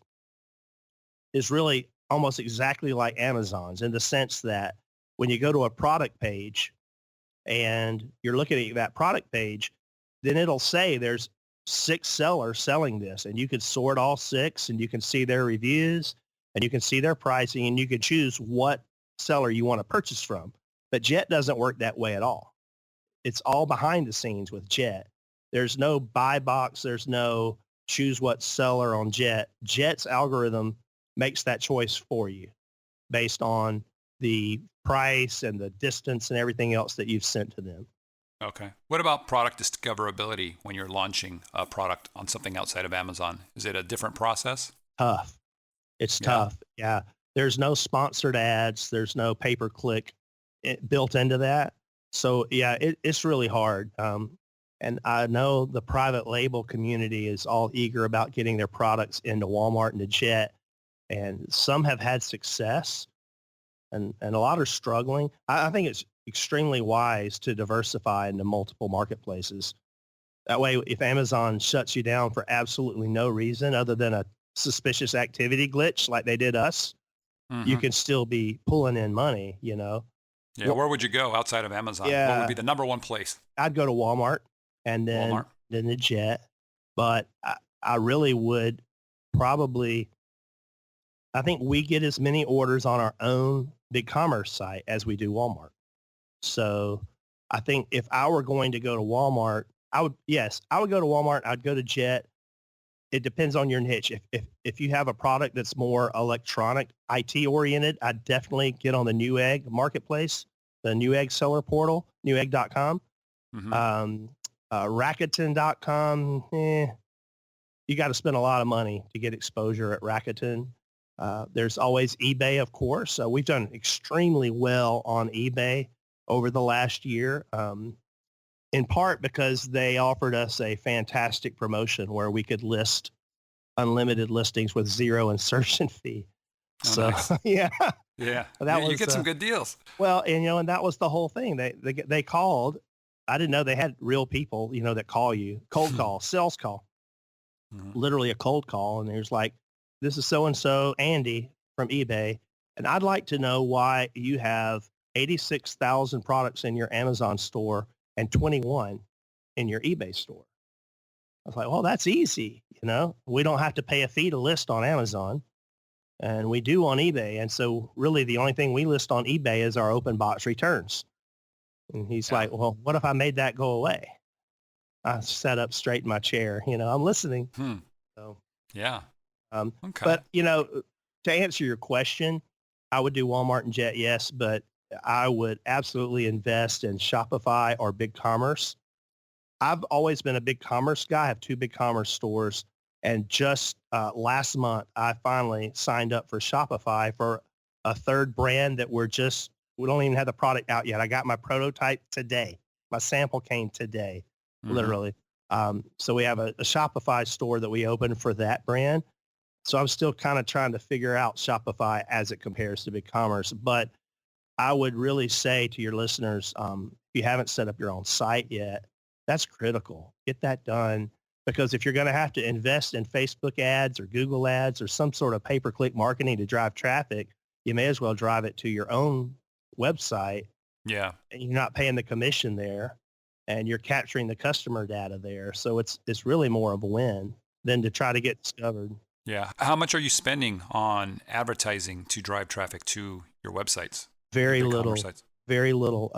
really almost exactly like Amazon's in the sense that when you go to a product page and you're looking at that product page, then it'll say there's 6 sellers selling this, and you can sort all 6 and you can see their reviews and you can see their pricing and you can choose what seller you want to purchase from. But Jet doesn't work that way at all. It's all behind the scenes with Jet. There's no buy box. There's no choose what seller on Jet. Jet's algorithm makes that choice for you based on the price and the distance and everything else that you've sent to them. Okay. What about product discoverability when you're launching a product on something outside of Amazon? Is it a different process? Tough. It's tough. Yeah. There's no sponsored ads. There's no pay-per-click built into that. So yeah, it's really hard. And I know the private label community is all eager about getting their products into Walmart and to Jet. And some have had success and a lot are struggling. I think it's extremely wise to diversify into multiple marketplaces. That way, if Amazon shuts you down for absolutely no reason other than a suspicious activity glitch like they did us, you can still be pulling in money, Yeah, where would you go outside of Amazon? Yeah. What would be the number one place? I'd go to Walmart and then the Jet. But I really would probably, I think we get as many orders on our own BigCommerce site as we do Walmart. So I think if I were going to go to Walmart, I would go to Walmart. I'd go to Jet. It depends on your niche. If you have a product that's more electronic, IT oriented, I'd definitely get on the Newegg marketplace, the Newegg seller portal, newegg.com. Rakuten.com, you got to spend a lot of money to get exposure at Rakuten. There's always eBay, of course. We've done extremely well on eBay over the last year, in part because they offered us a fantastic promotion where we could list unlimited listings with 0 insertion fee. Oh, so nice. Yeah, You get some good deals. Well, and that was the whole thing. They called. I didn't know they had real people, that call you, cold call, sales call, literally a cold call. And there's like, this is so-and-so Andy from eBay. And I'd like to know why you have 86,000 products in your Amazon store and 21 in your eBay store. I was like, well, that's easy. We don't have to pay a fee to list on Amazon, and we do on eBay. And so really the only thing we list on eBay is our open box returns. And he's like, well, what if I made that go away? I sat up straight in my chair, I'm listening. So, yeah. Okay. But, to answer your question, I would do Walmart and Jet, yes, but I would absolutely invest in Shopify or BigCommerce. I've always been a BigCommerce guy. I have 2 BigCommerce stores. And just last month, I finally signed up for Shopify for a third brand that we don't even have the product out yet. I got my prototype today. My sample came today, literally. So we have a Shopify store that we opened for that brand. So I'm still kind of trying to figure out Shopify as it compares to BigCommerce. But I would really say to your listeners, if you haven't set up your own site yet, that's critical. Get that done. Because if you're going to have to invest in Facebook ads or Google ads or some sort of pay-per-click marketing to drive traffic, you may as well drive it to your own website. Yeah. And you're not paying the commission there, and you're capturing the customer data there. So it's really more of a win than to try to get discovered. Yeah. How much are you spending on advertising to drive traffic to your websites? Very little. Very little.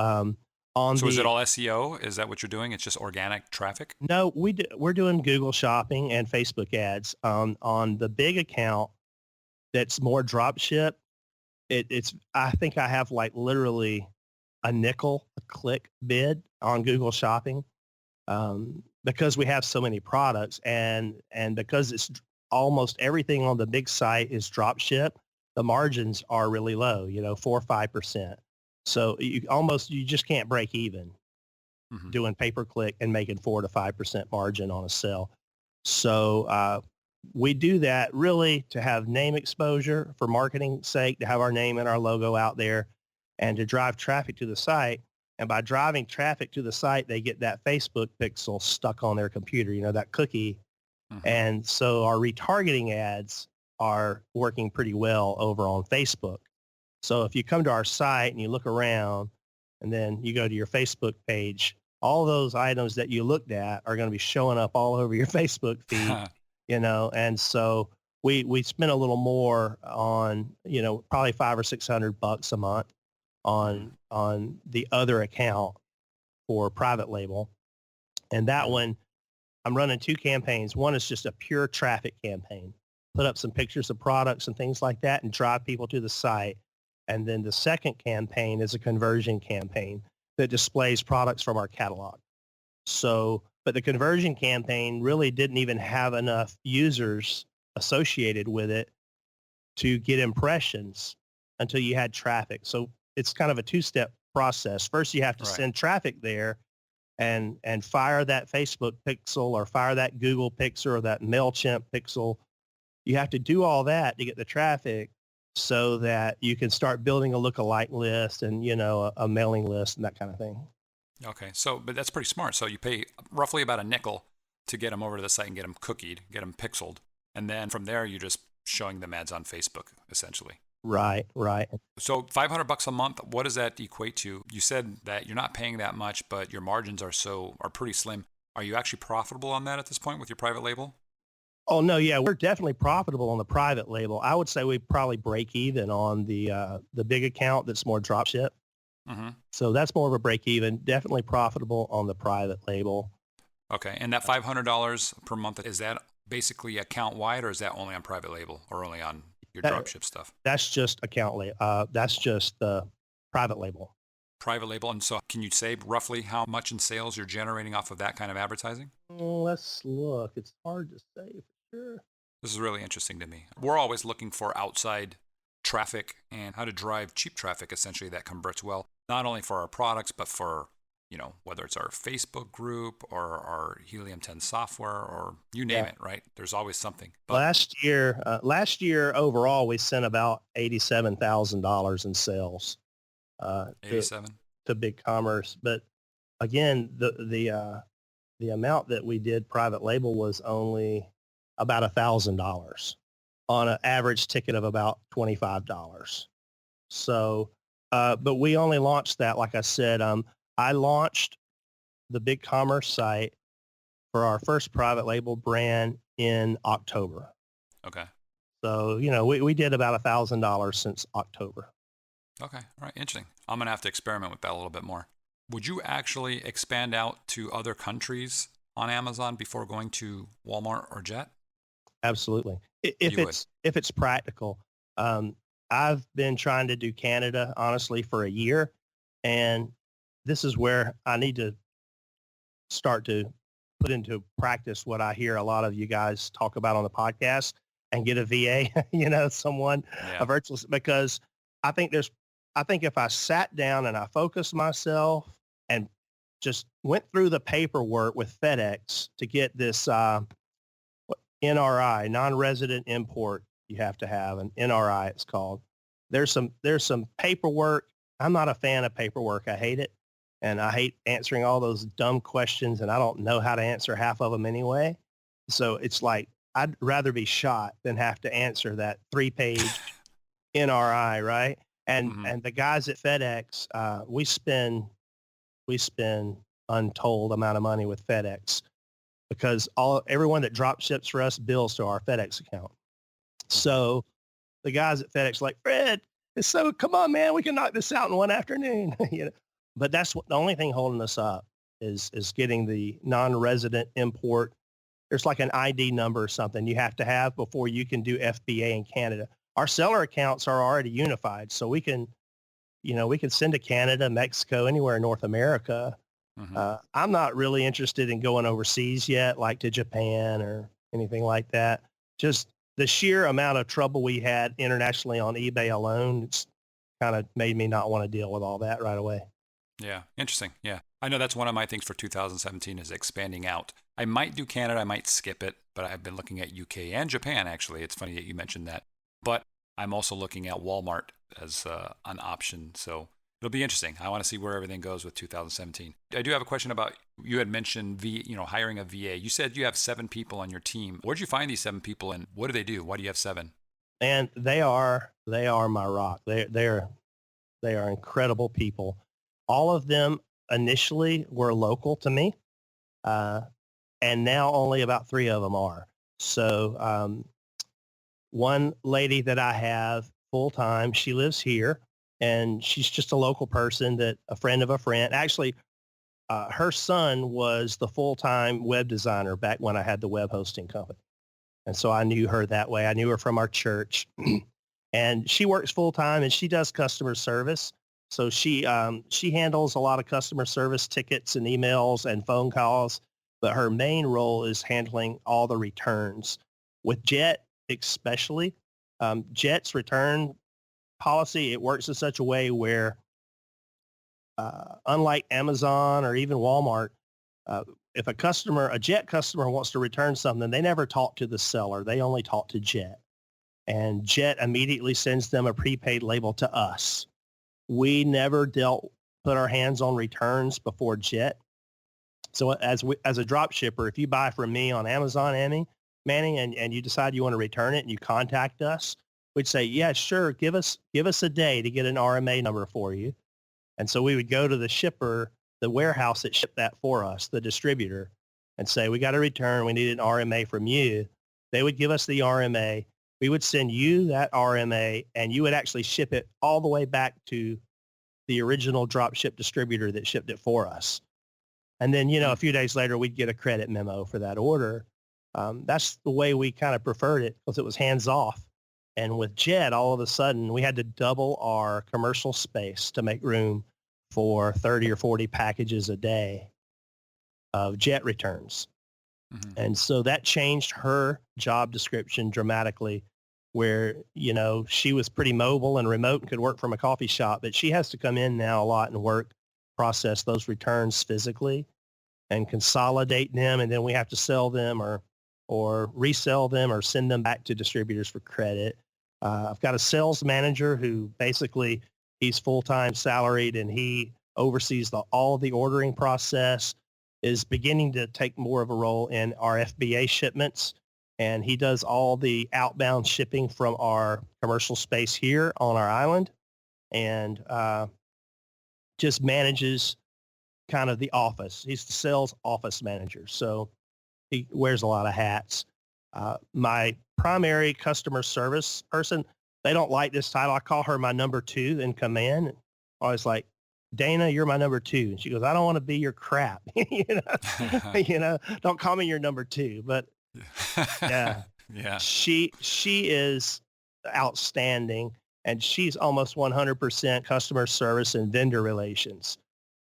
Is it all SEO? Is that what you're doing? It's just organic traffic? No, we're doing Google Shopping and Facebook ads. On the big account that's more drop ship, it's I think I have like literally a nickel a click bid on Google Shopping because we have so many products and because it's almost everything on the big site is drop ship, the margins are really low, 4 or 5%. So you just can't break even doing pay-per-click and making 4 to 5% margin on a sale. So we do that really to have name exposure for marketing sake, to have our name and our logo out there and to drive traffic to the site. And by driving traffic to the site, they get that Facebook pixel stuck on their computer, that cookie. Mm-hmm. And so our retargeting ads are working pretty well over on Facebook. So if you come to our site and you look around and then you go to your Facebook page, all those items that you looked at are going to be showing up all over your Facebook feed, and so we spend a little more on, probably $500 or $600 a month on the other account for private label. And that one, I'm running 2 campaigns. One is just a pure traffic campaign, put up some pictures of products and things like that and drive people to the site. And then the second campaign is a conversion campaign that displays products from our catalog. So, but the conversion campaign really didn't even have enough users associated with it to get impressions until you had traffic. So it's kind of a 2-step process. First, you have to send traffic there and fire that Facebook pixel or fire that Google pixel or that MailChimp pixel. You have to do all that to get the traffic so that you can start building a lookalike list and, a mailing list and that kind of thing. Okay. So, but that's pretty smart. So you pay roughly about a nickel to get them over to the site and get them cookied, get them pixeled. And then from there, you're just showing them ads on Facebook, essentially. Right. So $500 a month, what does that equate to? You said that you're not paying that much, but your margins are pretty slim. Are you actually profitable on that at this point with your private label? Oh, no, yeah, we're definitely profitable on the private label. I would say we probably break even on the big account that's more drop ship. Mm-hmm. So that's more of a break even, definitely profitable on the private label. Okay, and that $500 per month, is that basically account wide or is that only on private label or only on your drop ship stuff? That's just that's just the private label. Private label. And so can you say roughly how much in sales you're generating off of that kind of advertising? Let's look. It's hard to say for sure. This is really interesting to me. We're always looking for outside traffic and how to drive cheap traffic, essentially, that converts well, not only for our products, but for, whether it's our Facebook group or our Helium 10 software or you name it, right? There's always something. But last year overall, we sent about $87,000 in sales. 87 to big commerce, but again, the amount that we did private label was only about $1,000 on an average ticket of about $25. So, but we only launched that, like I said, I launched the big commerce site for our first private label brand in October. Okay. So, we did about $1,000 since October. Okay. All right. Interesting. I'm going to have to experiment with that a little bit more. Would you actually expand out to other countries on Amazon before going to Walmart or Jet? Absolutely. If it's practical. I've been trying to do Canada, honestly, for a year. And this is where I need to start to put into practice what I hear a lot of you guys talk about on the podcast and get a VA, someone, a virtual, because I think if I sat down and I focused myself and just went through the paperwork with FedEx to get this NRI, non-resident import, you have to have an NRI, it's called. There's some paperwork. I'm not a fan of paperwork. I hate it. And I hate answering all those dumb questions, and I don't know how to answer half of them anyway. So it's like, I'd rather be shot than have to answer that 3-page NRI, right? And the guys at FedEx, we spend untold amount of money with FedEx because everyone that drop ships for us bills to our FedEx account. So the guys at FedEx are like, Fred, come on, man, we can knock this out in one afternoon. But that's the only thing holding us up is getting the non-resident import. There's like an ID number or something you have to have before you can do FBA in Canada. Our seller accounts are already unified, so we can send to Canada, Mexico, anywhere in North America. I'm not really interested in going overseas yet, like to Japan or anything like that. Just the sheer amount of trouble we had internationally on eBay alone, it's kind of made me not want to deal with all that right away. Yeah, interesting. Yeah, I know that's one of my things for 2017 is expanding out. I might do Canada, I might skip it, but I've been looking at UK and Japan, actually. It's funny that you mentioned that. But I'm also looking at Walmart as an option. So it'll be interesting. I want to see where everything goes with 2017. I do have a question about, you had mentioned hiring a VA. You said you have 7 people on your team. Where'd you find these 7 people, and what do they do? Why do you have 7? And they are my rock. They are incredible people. All of them initially were local to me, and now only about 3 of them are. So one lady that I have full time, she lives here, and she's just a local person that a friend of a friend. Actually, her son was the full-time web designer back when I had the web hosting company. And so I knew her that way. I knew her from our church. And she works full-time, and she does customer service. So she handles a lot of customer service tickets and emails and phone calls. But her main role is handling all the returns. With Jet especially, Jet's return policy, it works in such a way where unlike Amazon or even Walmart, if a Jet customer wants to return something, they never talk to the seller. They only talk to Jet. And Jet immediately sends them a prepaid label to us. We never put our hands on returns before Jet. So as a drop shipper, if you buy from me on Amazon, Manny, and you decide you want to return it and you contact us, we'd say, yeah, sure, give us a day to get an RMA number for you. And so we would go to the shipper, the warehouse that shipped that for us, the distributor, and say, we got a return. We need an RMA from you. They would give us the RMA. We would send you that RMA, and you would actually ship it all the way back to the original drop ship distributor that shipped it for us. And then, a few days later, we'd get a credit memo for that order. That's the way we kind of preferred it, because it was hands off. And with Jet, all of a sudden, we had to double our commercial space to make room for 30 or 40 packages a day of Jet returns. Mm-hmm. And so that changed her job description dramatically, where, she was pretty mobile and remote and could work from a coffee shop, but she has to come in now a lot and process those returns physically and consolidate them. And then we have to sell them or resell them or send them back to distributors for credit. I've got a sales manager who basically he's full-time salaried, and he oversees all the ordering process, is beginning to take more of a role in our FBA shipments. And he does all the outbound shipping from our commercial space here on our island, and just manages kind of the office. He's the sales office manager. So he wears a lot of hats. My primary customer service person, they don't like this title. I call her my number 2 in command. I was like, Dana, you're my number 2. And she goes, I don't want to be your crap. Don't call me your number 2. But yeah, she is outstanding, and she's almost 100% customer service and vendor relations.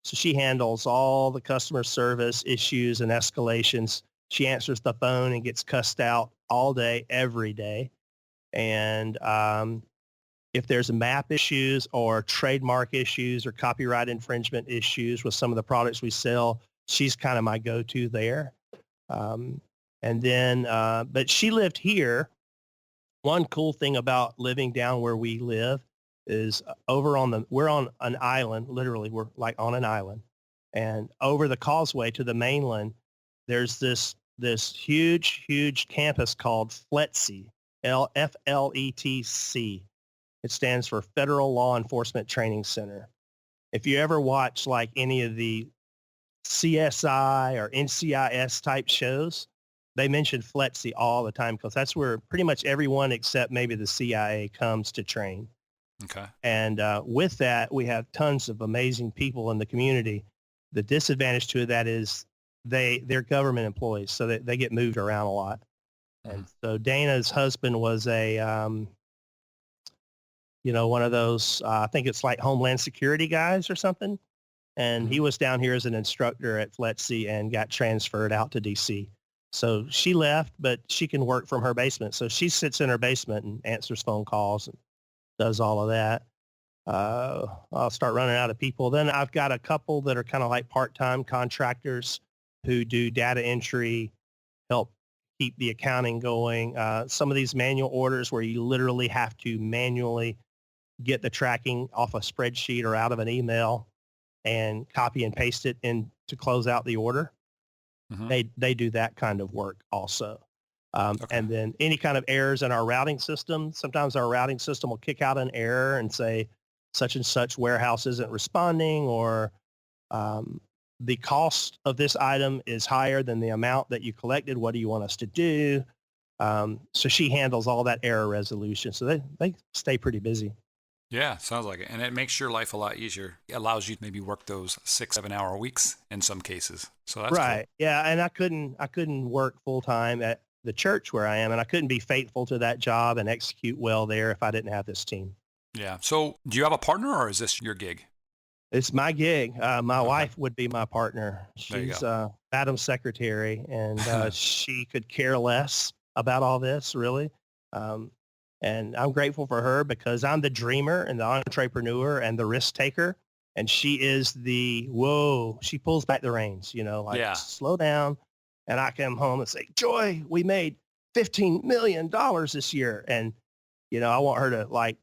So she handles all the customer service issues and escalations. She answers the phone and gets cussed out all day, every day. And if there's map issues or trademark issues or copyright infringement issues with some of the products we sell, she's kind of my go-to there. And then, but she lived here. One cool thing about living down where we live is we're on an island, literally, we're like on an island. And over the causeway to the mainland, there's this huge campus called FLETC, FLETC. It stands for Federal Law Enforcement Training Center. If you ever watch like any of the CSI or NCIS type shows, they mention FLETC all the time, because that's where pretty much everyone except maybe the CIA comes to train. Okay. And with that, we have tons of amazing people in the community. The disadvantage to that is they're government employees, so they get moved around a lot. Mm-hmm. And so Dana's husband was a, one of those, I think it's like Homeland Security guys or something. And he was down here as an instructor at FLETC and got transferred out to DC. So she left, but she can work from her basement. So she sits in her basement and answers phone calls and does all of that. I'll start running out of people. Then I've got a couple that are kind of like part-time contractors who do data entry, help keep the accounting going. Some of these manual orders where you literally have to manually get the tracking off a spreadsheet or out of an email and copy and paste it in to close out the order. Mm-hmm. They do that kind of work also. Okay. And then any kind of errors in our routing system, sometimes our routing system will kick out an error and say such and such warehouse isn't responding, or the cost of this item is higher than the amount that you collected. What do you want us to do? So she handles all that error resolution. So they stay pretty busy. Yeah, sounds like it. And it makes your life a lot easier. It allows you to maybe work those 6-7 hour weeks in some cases. So that's right. Cool. Yeah. And I couldn't work full time at the church where I am, and I couldn't be faithful to that job and execute well there if I didn't have this team. Yeah. So do you have a partner, or is this your gig? It's my gig. My wife would be my partner. She's Madam Secretary, and she could care less about all this, really. And I'm grateful for her because I'm the dreamer and the entrepreneur and the risk taker. And she is she pulls back the reins, slow down. And I come home and say, Joy, we made $15 million this year. And, I want her to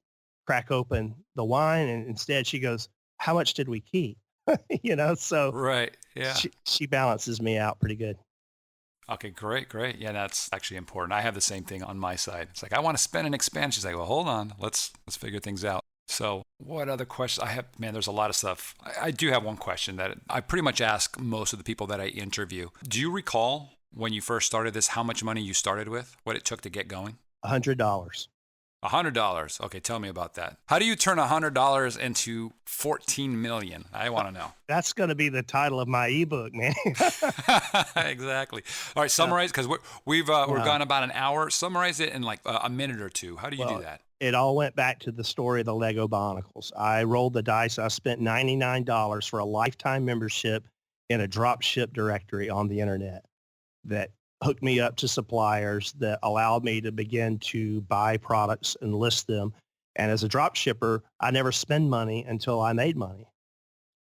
crack open the wine. And instead she goes, how much did we keep? So right. Yeah. She balances me out pretty good. Okay, great. Yeah, that's actually important. I have the same thing on my side. It's like, I want to spend and expand. She's like, well, hold on. Let's figure things out. So what other questions? I have, man, there's a lot of stuff. I do have one question that I pretty much ask most of the people that I interview. Do you recall when you first started this, how much money you started with, what it took to get going? $100. $100. Okay, tell me about that. How do you turn $100 into 14 million? I want to know. That's going to be the title of my ebook, man. Exactly. All right, summarize, because we've gone about an hour. Summarize it in a minute or two. How do you do that? It all went back to the story of the Lego Bionicles. I rolled the dice. I spent $99 for a lifetime membership in a drop ship directory on the internet that hooked me up to suppliers that allowed me to begin to buy products and list them. And as a drop shipper, I never spend money until I made money.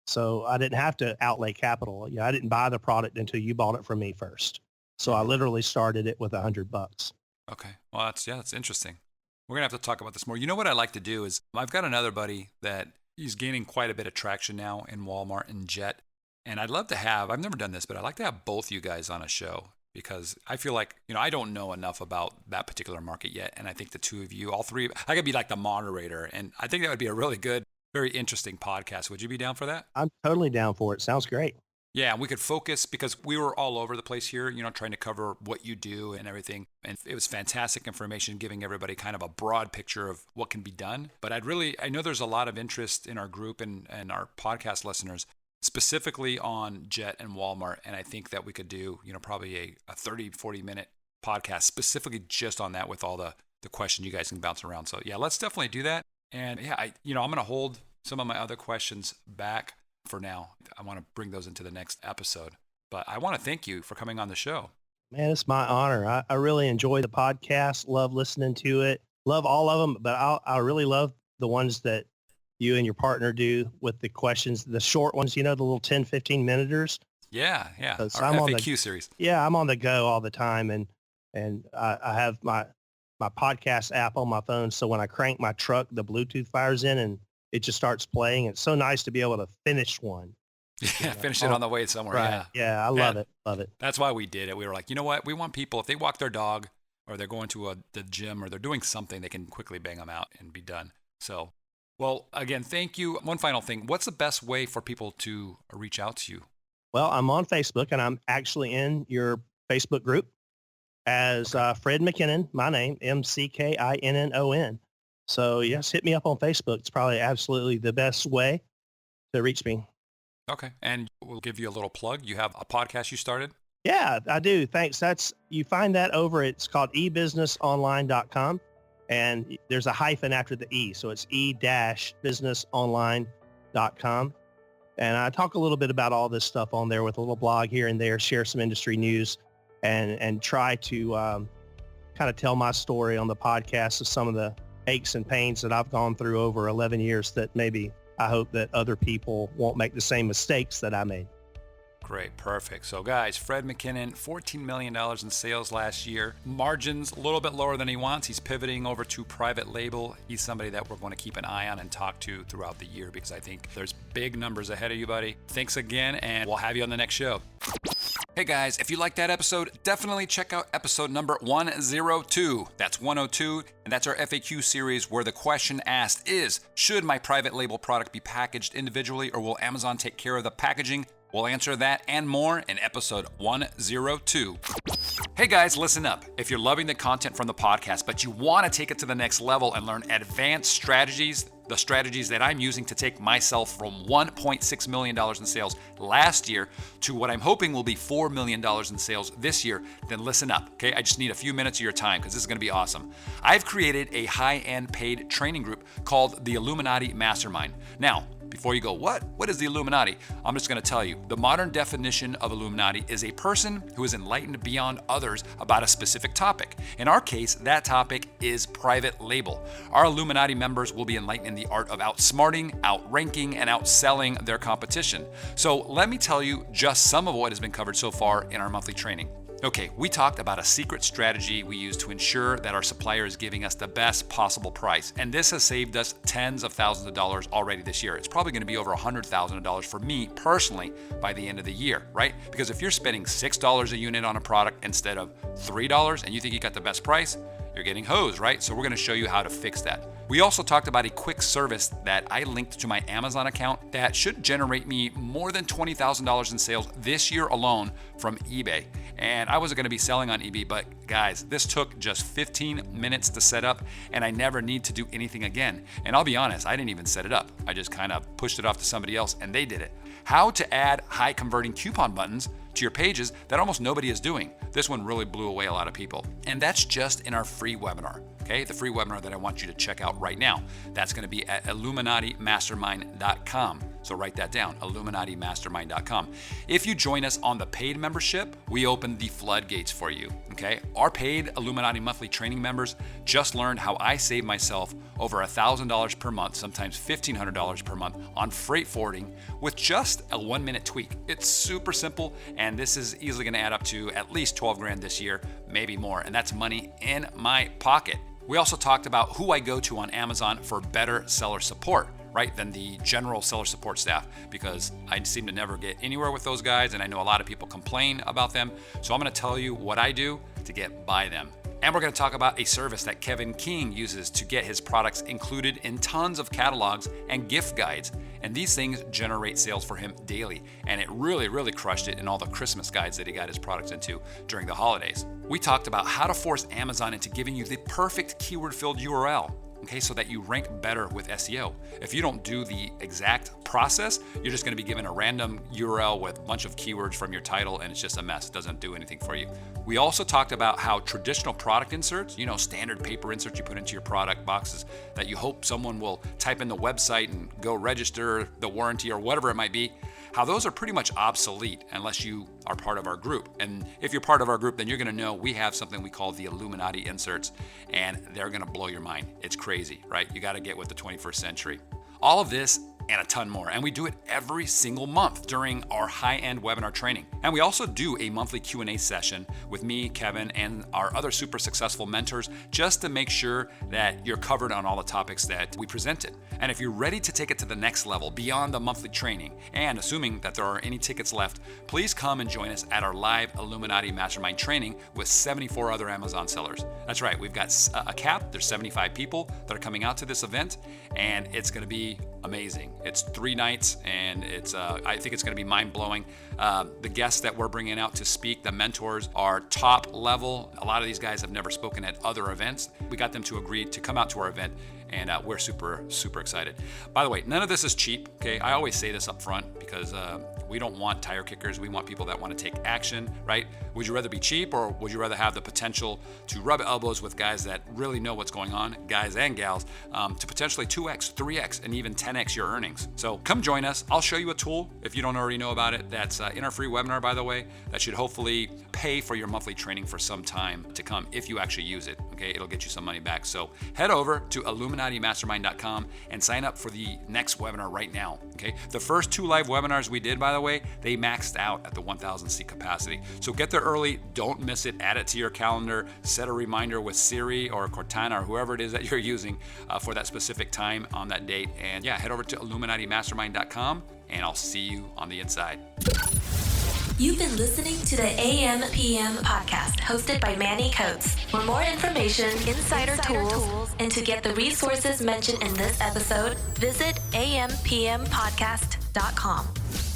So I didn't have to outlay capital. I didn't buy the product until you bought it from me first. So I literally started it with $100. Okay. Well, that's interesting. We're going to have to talk about this more. You know what I like to do is I've got another buddy that he's gaining quite a bit of traction now in Walmart and Jet. And I'd love to I've never done this, but I'd like to have both you guys on a show because I feel like, I don't know enough about that particular market yet. And I think the two of you, all three, I could be like the moderator. And I think that would be a really good, very interesting podcast. Would you be down for that? I'm totally down for it. Sounds great. Yeah, we could focus because we were all over the place here, trying to cover what you do and everything. And it was fantastic information, giving everybody kind of a broad picture of what can be done. But I know there's a lot of interest in our group and our podcast listeners, specifically on Jet and Walmart. And I think that we could do, probably a 30, 40 minute podcast specifically just on that with all the questions you guys can bounce around. So yeah, let's definitely do that. And yeah, I'm going to hold some of my other questions back for now. I want to bring those into the next episode, but I want to thank you for coming on the show. Man, it's my honor. I really enjoy the podcast. Love listening to it. Love all of them, but I really love the ones that you and your partner do with the questions, the short ones, the little 10, 15 minuters. Yeah. Our FAQ series. Yeah, I'm on the go all the time. And I have my podcast app on my phone. So when I crank my truck, the Bluetooth fires in and it just starts playing. It's so nice to be able to finish one. Yeah, finish it on the way somewhere. Right. Yeah, I love it. Love it. That's why we did it. We were like, you know what? We want people, if they walk their dog or they're going to the gym or they're doing something, they can quickly bang them out and be done. So, well, again, thank you. One final thing. What's the best way for people to reach out to you? Well, I'm on Facebook and I'm actually in your Facebook group as Fred McKinnon, my name, McKinnon. So yes, hit me up on Facebook. It's probably absolutely the best way to reach me. Okay. And we'll give you a little plug. You have a podcast you started? Yeah, I do. Thanks. You find that over, it's called ebusinessonline.com. And there's a hyphen after the E. So it's e-businessonline.com. And I talk a little bit about all this stuff on there with a little blog here and there, share some industry news and try to kind of tell my story on the podcast of some of the aches and pains that I've gone through over 11 years that maybe I hope that other people won't make the same mistakes that I made. Great, perfect. So guys, Fred McKinnon, $14 million in sales last year. Margins a little bit lower than he wants. He's pivoting over to private label. He's somebody that we're going to keep an eye on and talk to throughout the year because I think there's big numbers ahead of you, buddy. Thanks again, and we'll have you on the next show. Hey guys, if you liked that episode, definitely check out episode number 102. That's 102, and that's our FAQ series where the question asked is, should my private label product be packaged individually or will Amazon take care of the packaging? We'll answer that and more in episode 102. Hey guys, listen up. If you're loving the content from the podcast, but you want to take it to the next level and learn advanced strategies, the strategies that I'm using to take myself from $1.6 million in sales last year to what I'm hoping will be $4 million in sales this year, then listen up, okay? I just need a few minutes of your time because this is going to be awesome. I've created a high-end paid training group called the Illuminati Mastermind. Now, before you go, what is the Illuminati? I'm just going to tell you. The modern definition of Illuminati is a person who is enlightened beyond others about a specific topic. In our case, that topic is private label. Our Illuminati members will be enlightened in the art of outsmarting, outranking, and outselling their competition. So let me tell you just some of what has been covered so far in our monthly training. Okay, we talked about a secret strategy we use to ensure that our supplier is giving us the best possible price. And this has saved us tens of thousands of dollars already this year. It's probably going to be over $100,000 for me personally by the end of the year, right? Because if you're spending $6 a unit on a product instead of $3 and you think you got the best price, you're getting hosed, right? So we're going to show you how to fix that. We also talked about a quick service that I linked to my Amazon account that should generate me more than $20,000 in sales this year alone from eBay. And I wasn't going to be selling on eBay, but guys, this took just 15 minutes to set up and I never need to do anything again. And I'll be honest, I didn't even set it up. I just kind of pushed it off to somebody else and they did it. How to add high converting coupon buttons to your pages that almost nobody is doing. This one really blew away a lot of people. And that's just in our free webinar. Okay, the free webinar that I want you to check out right now. That's going to be at illuminatimastermind.com. So write that down, illuminatimastermind.com. If you join us on the paid membership, we open the floodgates for you. Okay, our paid Illuminati monthly training members just learned how I save myself over $1,000 per month, sometimes $1,500 per month on freight forwarding with just a 1-minute tweak. It's super simple, and this is easily going to add up to at least 12 grand this year, maybe more, and that's money in my pocket. We also talked about who I go to on Amazon for better seller support, right, than the general seller support staff, because I seem to never get anywhere with those guys, and I know a lot of people complain about them. So I'm going to tell you what I do to get by them. And we're going to talk about a service that Kevin King uses to get his products included in tons of catalogs and gift guides. And these things generate sales for him daily. And it really crushed it in all the Christmas guides that he got his products into during the holidays. We talked about how to force Amazon into giving you the perfect keyword-filled URL. Okay, so that you rank better with SEO. If you don't do the exact process, you're just going to be given a random URL with a bunch of keywords from your title, and it's just a mess. It doesn't do anything for you. We also talked about how traditional product inserts, standard paper inserts you put into your product boxes that you hope someone will type in the website and go register the warranty or whatever it might be, how those are pretty much obsolete unless you are part of our group. And if you're part of our group, then you're going to know we have something we call the Illuminati inserts, and they're going to blow your mind. It's crazy, right? You got to get with the 21st century. All of this and a ton more. And we do it every single month during our high-end webinar training. And we also do a monthly Q&A session with me, Kevin, and our other super successful mentors just to make sure that you're covered on all the topics that we presented. And if you're ready to take it to the next level beyond the monthly training, and assuming that there are any tickets left, please come and join us at our live Illuminati Mastermind training with 74 other Amazon sellers. That's right, we've got a cap. There's 75 people that are coming out to this event, and it's going to be amazing. It's 3 nights, and I think it's going to be mind-blowing. The guests that we're bringing out to speak, the mentors, are top level. A lot of these guys have never spoken at other events. We got them to agree to come out to our event, and we're super excited. By the way, none of this is cheap, okay? I always say this up front because we don't want tire kickers. We want people that want to take action, right? Would you rather be cheap, or would you rather have the potential to rub elbows with guys that really know what's going on, guys and gals, to potentially 2x, 3x, and even 10x your earnings? So come join us. I'll show you a tool, if you don't already know about it, that's in our free webinar, by the way, that should hopefully pay for your monthly training for some time to come if you actually use it, okay? It'll get you some money back. So head over to illuminatimastermind.com and sign up for the next webinar right now, okay? The first 2 live webinars we did, by the by the way, they maxed out at the 1,000 seat capacity. So get there early, don't miss it, add it to your calendar, set a reminder with Siri or Cortana or whoever it is that you're using for that specific time on that date. And yeah, head over to IlluminatiMastermind.com and I'll see you on the inside. You've been listening to the AM/PM podcast hosted by Manny Coates. For more information, insider tools, and to get the resources mentioned in this episode, visit ampmpodcast.com.